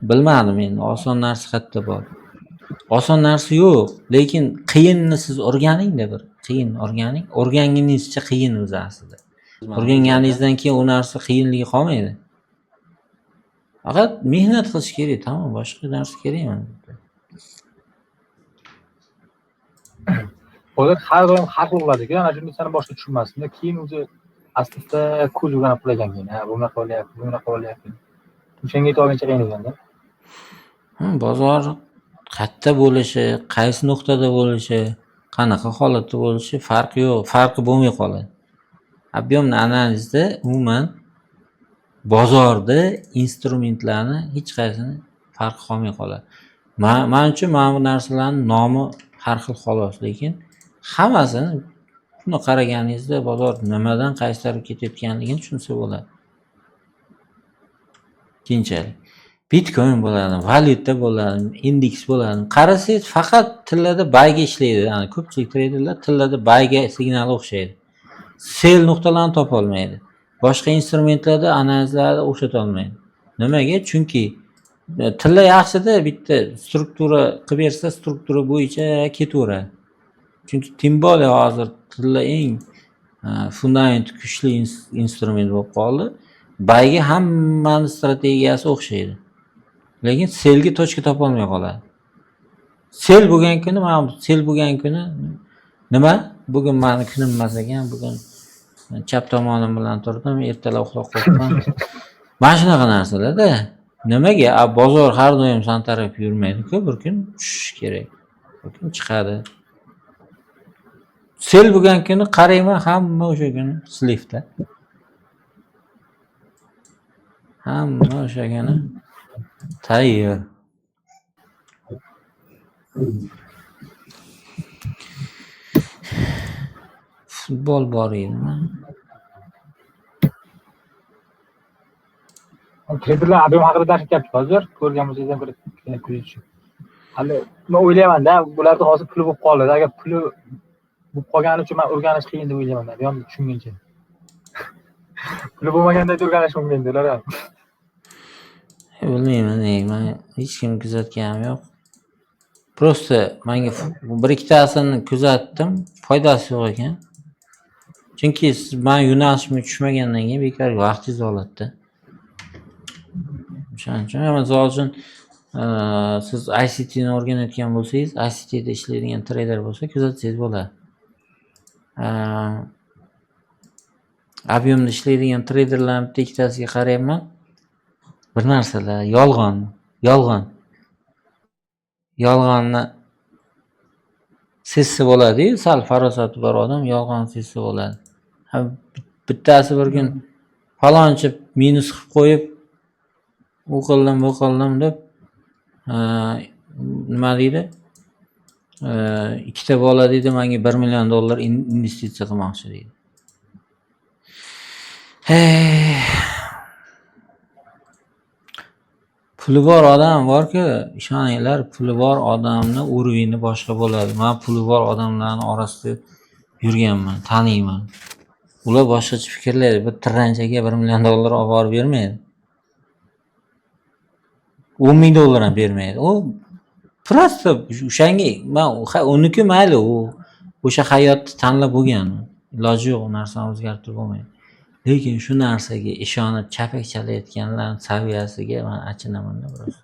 bilmadim endi, oson narsa qayerda bor? Oson narsa yo'q, lekin qiyinni siz o'rganing-da bir. Qiyin o'rganing. O'rganguningizcha qiyin o'zi aslida. O'rganganingizdan keyin u narsa qiyinligi qolmaydi. Faqat mehnat qilish kerak, tamom, boshqa narsa kerak emas. Hozir har doim har xil bo'ladi-ku, ana shu narsani boshqa tushunmasdim-da. Keyin o'zi asta-asta ko'z o'rganib qolagan keyin. Ha, bunaqa bo'lyapti, bunaqa bo'lyapti. O'shanga yetib olguncha qiynalganda. Bozor qayerda bo'lishi, qaysi nuqtada bo'lishi, qanaqa holatda bo'lishi farqi yo'q, farqi bo'lmay qoladi. Объемный analizda umuman bozorda instrumentlarni hech qaysini farqi qolmay qoladi. Men uchun mana bu narsalarning nomi har xil xolos, lekin hammasini shuni qaraganingizda bozor nimadan qaysi tarafga ketayotganligini tushunsa bo'ladi. Keyinchalik Bitcoin bo'ladi, valyuta bo'ladi, indeks bo'ladi. Qarasangiz faqat tillada bayga ishlaydi. Ya'ni ko'pchilik treyderlar tillada bayga signali o'xshaydi. Sell nuqtalarini topa olmaydi. Boshqa instrumentlarda analizlarda o'xshata olmaydi. Nimaga? Chunki tilla yaxshida bitta struktura qilib bersa, struktura bo'yicha ketaveradi. Chunki tim bolli hozir tilla eng fundament kuchli instrument bo'lib qoldi. Bayga hammani strategiyasi o'xshaydi. Lekin selga tochka topa olmay qoladi. Sel bo'lgan kuni, mana sel bo'lgan kuni nima? Bugun meni kunim emas ekan, bugun chap tomonim bilan turdim, ertalab uxlab qoldim. Mana shunaqa narsalarda nimaga? Bozor har doim san taraf yurmaydi-ku, bir kun tushish kerak. Bir kun chiqadi. Sel bo'lgan kuni qarayman, hamma o'sha kuni slifda. Hamma o'sha kuni tayyor. Futbol bor edimi? Traderlar ob'em haqida dars ketyapti hozir. Ko'rgan bo'lsangiz ham ko'rinib tushib. Hali men o'ylayman-da, bularda hozir puli bo'lib qoldi. Agar puli bo'lib qolgani uchun men o'rganish qiyin deb o'ylayman-da. Yon tushunguncha. Puli bo'lmaganda o'rganish mumkin dedilar. Bilmayman, men hech kim kuzatganim yo'q. Prosta menga bir ikkitasini kuzatdim, foydasi yo'q ekan. Chunki men yo'nalishimga tushmagandan keyin bekor vaqtingiz oladi-da. O'shaning uchun misol uchun siz ICT ni o'rganayotgan bo'lsangiz, ICT da ishlaydigan trader bo'lsa, kuzatsangiz bo'ladi. Ob'yomda ishlaydigan traderlarning bitta ikkitasiga qarayman. Bir narsalar yolg'onni sezsa bo'ladi-yu, sal farosati bor odam yolg'on sezsa bo'ladi. Bittasi bir kun falonchi minus qilib qo'yib, u qildim deb nima deydi? Ikkita bola deydi, menga $1 million investitsiya qilmoqchi deydi. Puli bor odam borku, ishoninglar, puli bor odamni urovini boshqa bo'ladi. Men puli bor odamlarning orasida yurganman, taniyman. Ular boshqacha fikrlaydi. Bir tirranchaga $1 million olib borib bermaydi. $10 ming ham bermaydi. U prosta o'shanga men uniki mayli, u o'sha hayotni tanlab bo'lgan. Iloji yo'q, u narsani o'zgartirib bo'lmaydi. Lekin shu narsaga ishonib chapak chalayotganlar saviyasiga men achinaman-da biroz.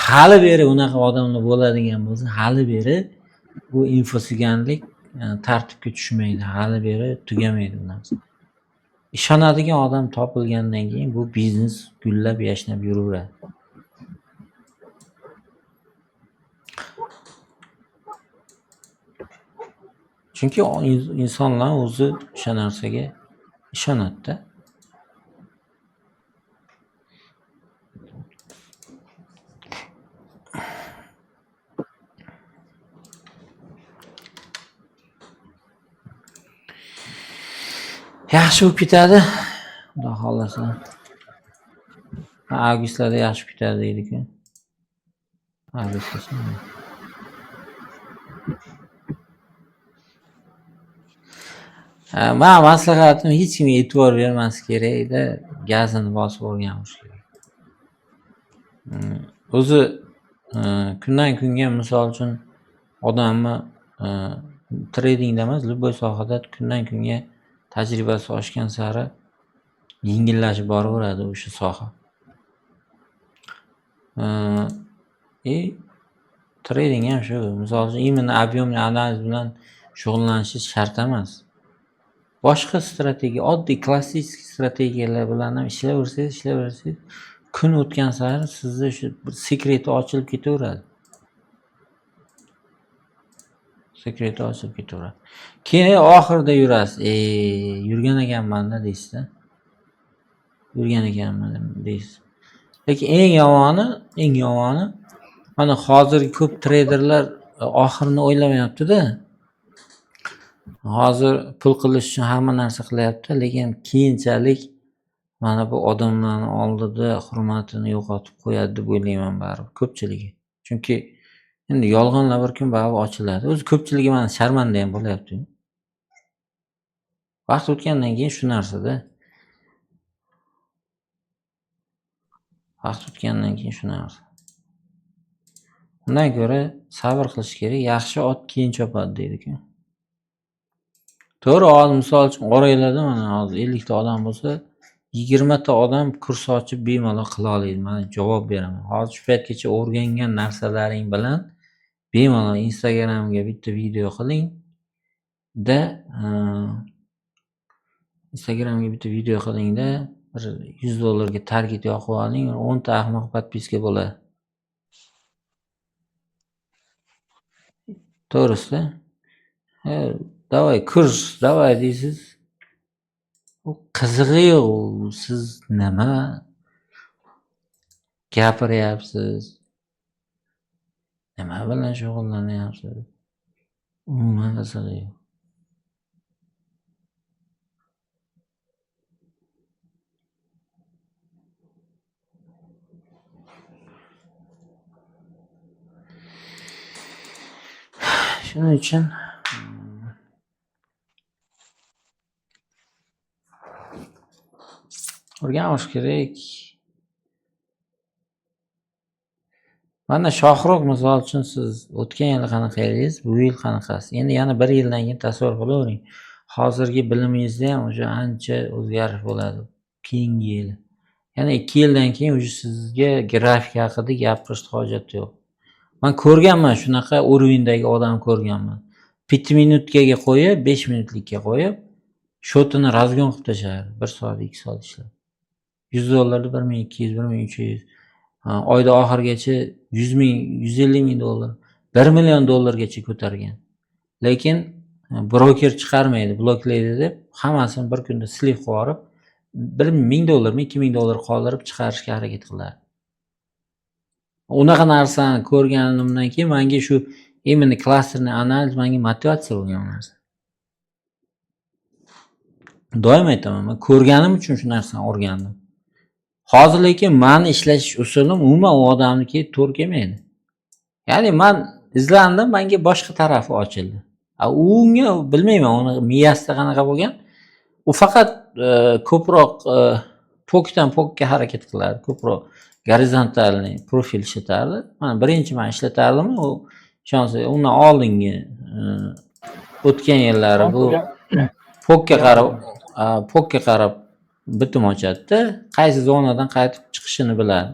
Hali beri unaqa odamlar bo'ladigan bo'lsa, hali beri bu infosiganlik tartibga tushmaydi. Hali beri tugamaydi bu narsa. Ishonadigan odam topilgandan keyin bu biznes gullab yashnab yuraveradi. Chunki insonlar o'zi o'sha narsaga ishonadi-da. Yaxshi bo'lib ketadi. Xudo xolasa. Avgustlarda yaxshi ketadi deydi-ku. Avgustda. Men maslahatim hech kimga e'tibor bermas kerak-da, gazini bosib o'rganish kerak. O'zi kundan kunga misol uchun odamni Tradingda emas, любой sohada kundan kunga tajribasi oshgan sari yengillashib boraveradi o'sha soha. Trading ham shu. Misol uchun именно объемный analiz bilan shug'ullanishingiz shart emas. Boshqa strategiya, oddiy klassik strategiyalar bilan ham ishlayversangiz, kun o'tgan sari sizda shu bir sekreti ochilib ketaveradi. Keyin oxirida yurasiz. Yurgan ekanman-da deysiz-da. Deysiz. Lekin eng yomoni mana hozirgi ko'p treyderlar oxirini o'ylamayapti-da. Hozir pul qilish uchun hamma narsa qilyapti, lekin keyinchalik mana bu odamlarning oldida hurmatini yo'qotib qo'yadi deb o'ylayman baribir ko'pchiligi. Chunki endi yolg'onlar bir kun baribir ochiladi. O'zi ko'pchiligi mana sharmanda ham bo'lyapti. Vaqt o'tgandan keyin shu narsa-da. Undan ko'ra sabr qilish kerak. Yaxshi ot keyin chopadi deydi-ku. To'g'ri, hozir misol uchun oranglarda mana hozir 50 ta odam bo'lsa, 20 ta odam kurs ochib bemalol qila oladi. Men javob beraman. Hozir shu paytgacha o'rgangan narsalaring bilan bemalol Instagramga bitta video qiling da bir $100 ga target yoqib oling, 10 ta ahmoq podpiska bo'ladi. To'g'risi-da. Davay kurs, davay deysiz. U qizig'i yo'q. Siz nima gapiryapsiz? Nima bilan shug'ullanyapsiz? Umuman qizig'i yo'q. Shuning uchun o'rganish kerak. Mana Shohruh misol uchun siz o'tgan yil qanaqa edingiz, bu yil qanaqasiz? Endi yana 1 yildan keyin tasavvur qilavering. Hozirgi bilimingizda ham o'sha ancha o'zgarish bo'ladi keyingi yil. Yana 2 yildan keyin o'sha sizga grafik haqida gapirishga hojat yo'q. Men ko'rganman, shunaqa уровеньdagi odam ko'rganman. 5 minutkaga qo'yib, 5 minutlikka qo'yib, shotini razgon qilib tashlaydi. 1 soat, 2 soat ishlab. $100 $1200, $1300. Oyda oxirgacha 100 ming, $150 ming, $1 million gacha ko'targan. Lekin broker chiqarmaydi, bloklaydi deb hammasini bir kunda sliv qilib yuborib, $1000, $2000 qoldirib chiqarishga harakat qiladi. Unaqa narsani ko'rganimdan keyin menga shu именно klasterni analiz menga motivatsiya bo'lgan narsa. Doim aytaman, men ko'rganim uchun shu narsani o'rgandim. Hozir lekin meni ishlash usulim umuman u odamniki to'g'ri kelmaydi. Ya'ni men izlandim, menga boshqa tarafi ochildi. Unga bilmayman, uni miyasida qanaqa bo'lgan. U faqat ko'proq pokdan pokka harakat qiladi, ko'proq gorizontalni profil ishlatardi. Mana birinchi men ishlatardim, u ishonsa undan oldingi o'tgan yillari bu pokka qarab bitim ochadi, qaysi zonadan qaytib chiqishini biladi.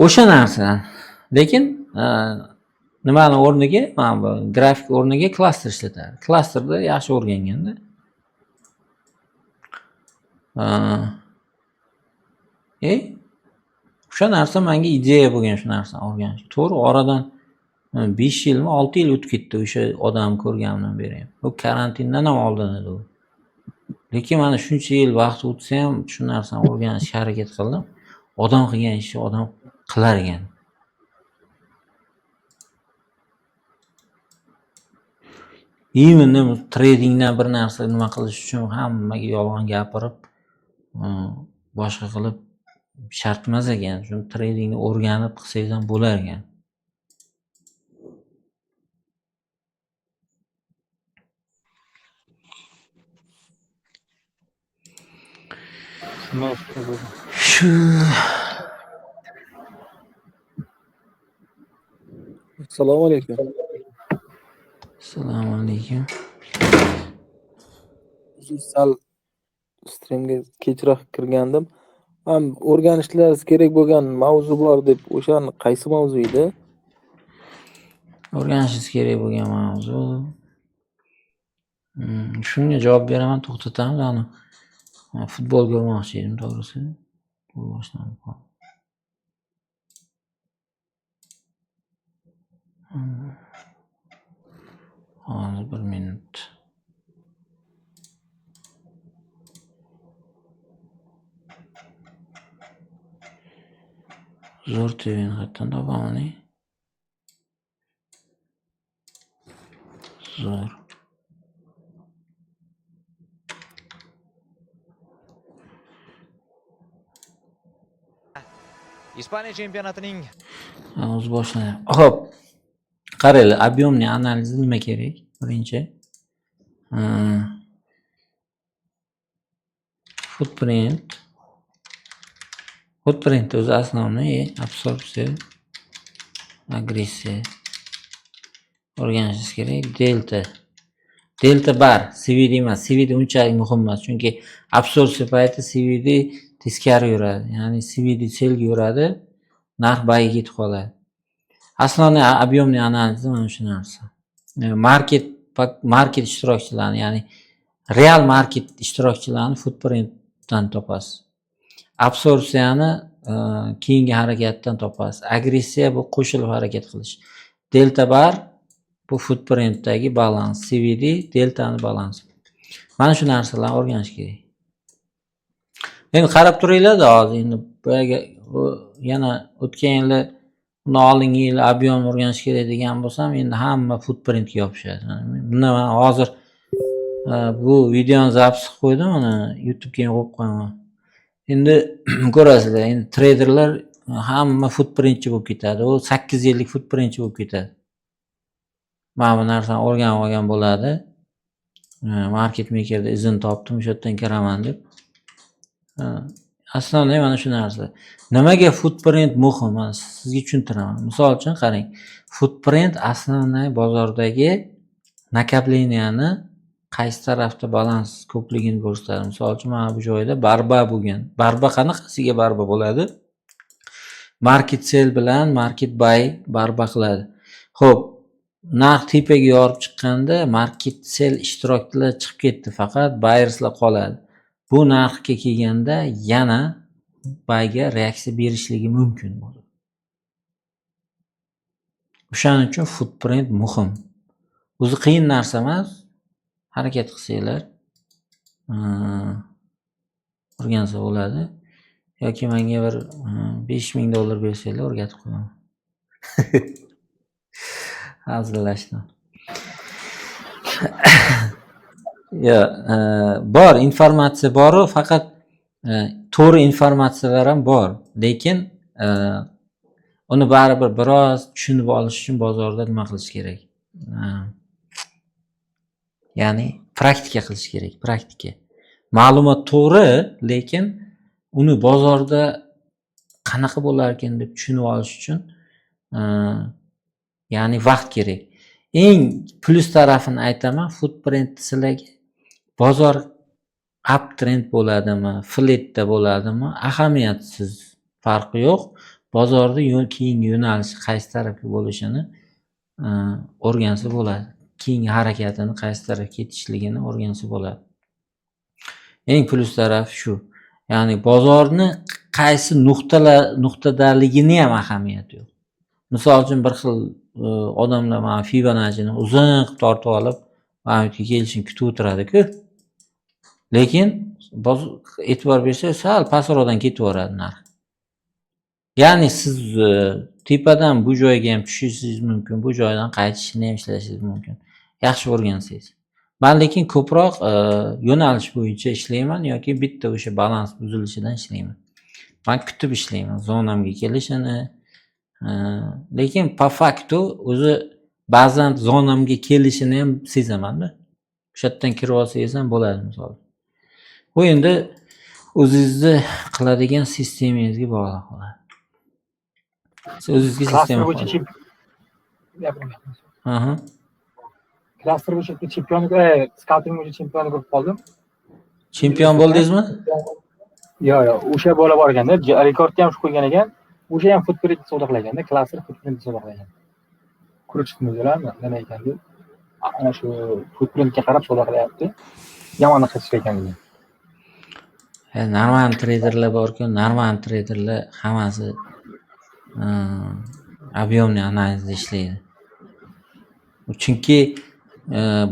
O'sha narsa. Lekin nimani o'rniga, mana bu grafik o'rniga klaster ishlatadi. Klasterda yaxshi o'rganganda. O'sha narsa menga ideya bo'lgan, shu narsani o'rganish. To'g'ri, oradan 5 yilmi, 6 yil o'tib ketdi o'sha odam ko'rganimdan beri. Bu karantindan ham oldin edi u. Lekin mana shuncha yil vaqt o'tsa ham shu narsani o'rganishga harakat qildim. Odam qilgan ishni odam qilar ekan. Именно tradingdan bir narsa nima qilish uchun hammaga yolg'on gapirib, boshqa qilib shart emas ekan. Shuni tradingni o'rganib qilsangiz ham bo'lar ekan. Shu Assalomu alaykum. Assalomu alaykum. Sal streamga kechroq kirgandim. Ham o'rganishlaringiz kerak bo'lgan mavzu bor deb, o'shani qaysi mavzu edi? O'rganishingiz kerak bo'lgan mavzu. Shunga javob beraman, to'xtatamiz. Ani futbol ko'rmoqchi edim, to'g'risi. Bu boshlanib qoldi. Hozir 1 minut. Zo'r TV'ni qayerdan topaman? Zo'r. Ispaniya chempionatining O'zi boshlanadi. Xo'p. Qaranglar, объемный analiz nima kerak? Birinchi. Footprint. Footprint o'zi основной, absorpsiya, agressiya. O'rganishingiz kerak. Delta. Delta bar, CVD emas. CVD unchalik muhim emas, chunki absorpsiya payti CVD teskari yuradi. Ya'ni CVD selga yuradi, narx bayiga ketib qoladi. Основной объемный analiz mana shu narsa. Market ishtirokchilarini, ya'ni real market ishtirokchilarini footprintdan topasiz. Absorpsiyani keyingi harakatdan topasiz. Agressiya bu qo'shilib harakat qilish. Delta bar bu footprintdagi balans. CVD deltani balansi. Mana shu narsalarni o'rganish kerak. Endi qarab turinglar-da, hozir endi boyaga yana o'tgan yili, undan oldingi yil объем o'rganish kerak degan bo'lsam, endi hamma footprintga yopishadi. Bunda men hozir bu videoni zapis qilib qo'ydim, uni YouTube'ga qo'yib qo'yaman. Endi ko'rasizlar, endi traderlar hamma footprintchi bo'lib ketadi. U 8 yillik footprintchi bo'lib ketadi. Mana bu narsani o'rganib olgan bo'ladi. Market makerda izin topdim, o'sha yerdan kiraman deb. Aslida mana shu narsa. Nimaga footprint muhim? Men sizga tushuntiraman. Misol uchun qarang. Footprint asosiy bozordagi nakopleniyani qaysi tarafda balans ko'pligini ko'rsatadi. Misol uchun mana bu joyda barba bo'lgan. Barba qanaqasiga barba bo'ladi? Market sell bilan market buy barba qiladi. Xo'p, narx tepaga yorib chiqqanda market sell ishtirokchilar chiqib ketdi, faqat buyerslar qoladi. Bu narxga kelganda yana buyga reaksiya berishligi mumkin bo'ladi. O'shaning uchun footprint muhim. O'zi qiyin narsa emas. Harakat qilsanglar, o'rgansa bo'ladi. Yoki menga bir $5000 bersanglar o'rgatib qo'yaman. Hazillashdim. Ya, bor, informatsiya bor, faqat to'g'ri informatsiyalar ham bor, lekin uni baribir biroz tushunib olish uchun bozorda nima qilish kerak? Ya'ni praktika qilish kerak, praktika. Ma'lumot to'g'ri, lekin uni bozorda qanaqa bo'lar ekan deb tushunib olish uchun ya'ni vaqt kerak. Eng plus tarafini aytaman, footprint sizlarga bozor uptrend bo'ladimi, flatda bo'ladimi, ahamiyatsiz, farqi yo'q. Bozorda keyingi yo'nalishi qaysi tarafga bo'lishini o'rgansa bo'ladi. Keyingi harakatini qaysi tarafga ketishligini o'rgansa bo'ladi. Eng plus taraf shu. Ya'ni bozorni qaysi nuqtadaligini ham ahamiyati yo'q. Misol uchun bir xil odamlar mana Fibonacci'ni uzun qilib tortib olib, mana bu yerga kelishini kutib o'tiradi-ku. Lekin e'tibor bersangiz, sal pastroqdan ketib boradi narx. Ya'ni siz tepadan bu joyga ham tushishingiz mumkin, bu joydan qaytishini ham ishlashingiz mumkin. Yaxshi o'rgansangiz. Men lekin ko'proq yo'nalish bo'yicha ishlayman yoki bitta o'sha balans buzilishidan ishlayman. Men kutib ishlayman zonamga kelishini. Lekin po faktu o'zi ba'zan zonamga kelishini ham sezaman-da. O'sha yerdan kirib olsangiz ham bo'ladi, misol. Bu endi o'zingizni qiladigan sistemangizga bog'liq bo'ladi. Siz o'zingizga sistema bo'yicha klaster bo'yicha chempionlik, skauting bo'yicha chempionlik bo'lib qoldim. Chempion bo'ldingizmi? Yo'q, o'sha bola bor ekanda, rekordni ham shu qo'ygan ekan. O'sha ham footprint sodaqlaganda, klaster footprint sodaqlagan. Kurchitmi ularmi? Nima ekan deb. Ana shu footprintga qarab sodaqlayapti. Yomon qilish ekan degan. Normal treyderlar bor-ku, normal treyderlar hammasi объемный analizda ishlaydi. Chunki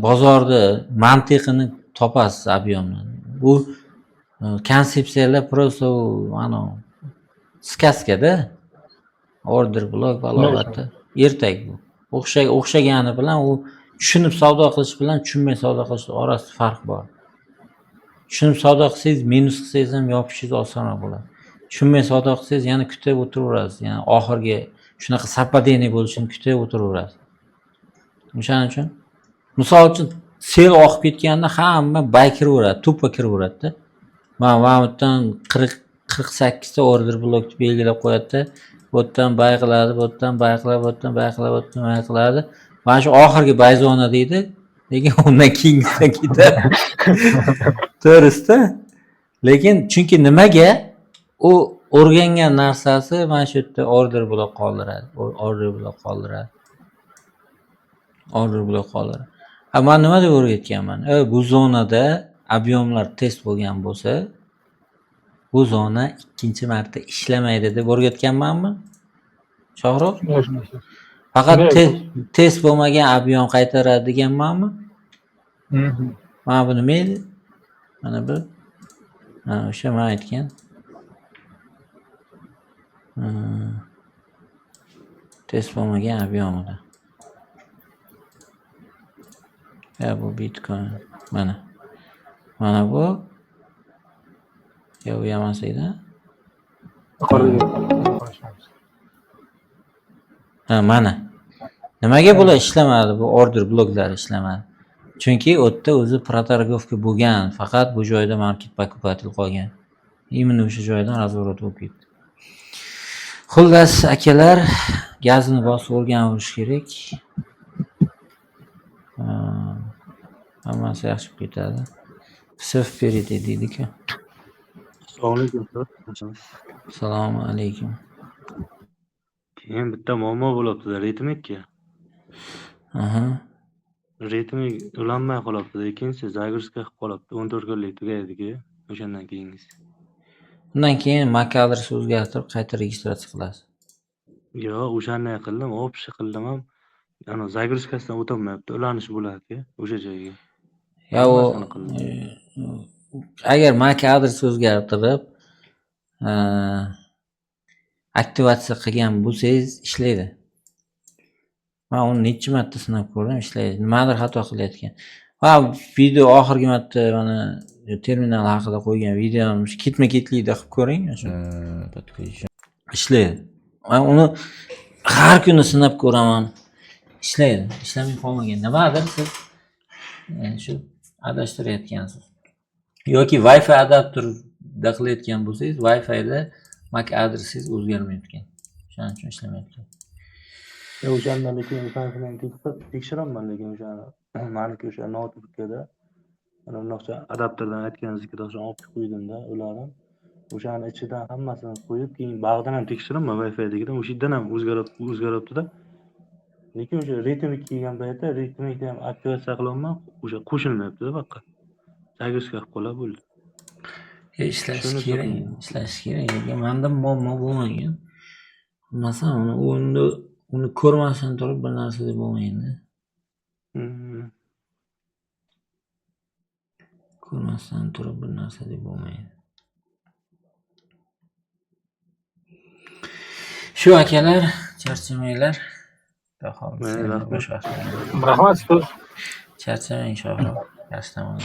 bozorda mantiqini topasiz объемni. Bu konsepsiyalar просто mana сказкада order blok balog'ati ertak bu. O'xshagani bilan u tushunib savdo qilish bilan tushunmay savdo qilish orasida farq bor. Tushunib savdo qilsangiz minus qilsangiz ham yopishingiz osonroq bo'ladi. Tushunmay savdo qilsangiz yana kutib o'tiraverasiz. Yana oxirgi shunaqa sappadeniy bo'lishini kutib o'tiraverasiz. O'shaning uchun misol uchun sel oqib ketganda hamma bay kiraveradi, tuppa kiraveradi-da. Mana bu yerdan 48 ta order blokni belgilab qo'yadi-da. Bu yerdan bay qiladi, bu yerdan bay qiladi, bu yerdan bay qiladi, bu yerdan bay qiladi. Mana shu oxirgi bay zona deydi. Lekin undan keyingisidan ketadi. To'g'risi-da. Lekin chunki nimaga u o'rgangan narsasi mana shu yerda order blok qoldiradi. Order blok qoldiradi. Order blok qoldiradi. Men nima deb o'rgatganman? Bu zonada объемlar test bo'lgan bo'lsa, bu zona ikkinchi marta ishlamaydi deb o'rgatganmanmi? Shohruh? Faqat test bo'lmagan объем qaytaradi deganmanmi? Mana bu nima edi? Mana bu o'sha men aytgan. Test bo'lmagan объем edi. Bu Bitcoin. Mana bu. Bu emas edi. Mana. Nimaga bular ishlamadi? Bu order bloklar ishlamadi. Chunki u yerda o'zi protargovka bo'lgan, faqat bu joyda market покупатель qolgan. Именно o'sha joydan razворот bo'lib ketdi. Xullas, akalar, gazni bosib o'rganib kerak. Hammasi yaxshi ketadi. Все впереди deydi-ku. Assalomu alaykum. Keyin bitta muammo bo'libdi ritmikka. Ritmik ulanmay qolibdi, ikkinchisi загрузка qilib qolibdi. 14 kunlik tugaydi-ku, o'shandan keyingisi. Undan keyin MAC adresni o'zgartirib qayta registratsiya qilasiz. Yo'q, o'shanday qildim, общий qildim ham. Ana загрузкasidan o'tolmayapti, ulanish bo'ladi-ku o'sha joyga. Agar MAC adresni o'zgartirib aktivatsiya qilgan bo'lsangiz ishlaydi. Men uni necha marta sinab ko'rdim, ishlaydi. Nimadir xato qilayotgan. Va video oxirgi marta mana terminal haqida qo'ygan videomni ketma-ketlikda qilib ko'ring, o'sha ishlaydi. Men uni har kuni sinab ko'raman. Ishlaydi. Ishlamay qolmagan. Nimadir siz shu adashtirayotgansiz. Yoki Wi-Fi adapterda qilayotgan bo'lsangiz, Wi-Fi'da MAC adresingiz o'zgarmayotgan. Shuning uchun ishlamayotgan. O'shandan lekin tekshiraman, lekin o'sha meniki o'sha notebookda mana bunaqa adapterdan aytganingizdek o'sha olib qo'ydimda ularni. O'shaning ichidan hammasini qo'yib, keyin bag'dan ham tekshiraman Wi-Fi'dagidan, o'sha yerdan ham o'zgaribdi-da. Lekin o'sha ritmik kelgan paytda ritmikni ham aktivatsiya qilyapman, o'sha qo'shilmayapti-da boqqa. Загрузка qilib qolib bo'ldi. Ishlash kerak. Menda muammo bo'lmagan. Masalan, uni ko'rmasdan turib bir narsa deb bo'lmaydi. Ko'rmasdan turib bir narsa deb bo'lmaydi. Shu akalar, charchamanglar. Rahmat. Charchamang Shohruh. Yaxshi tomon.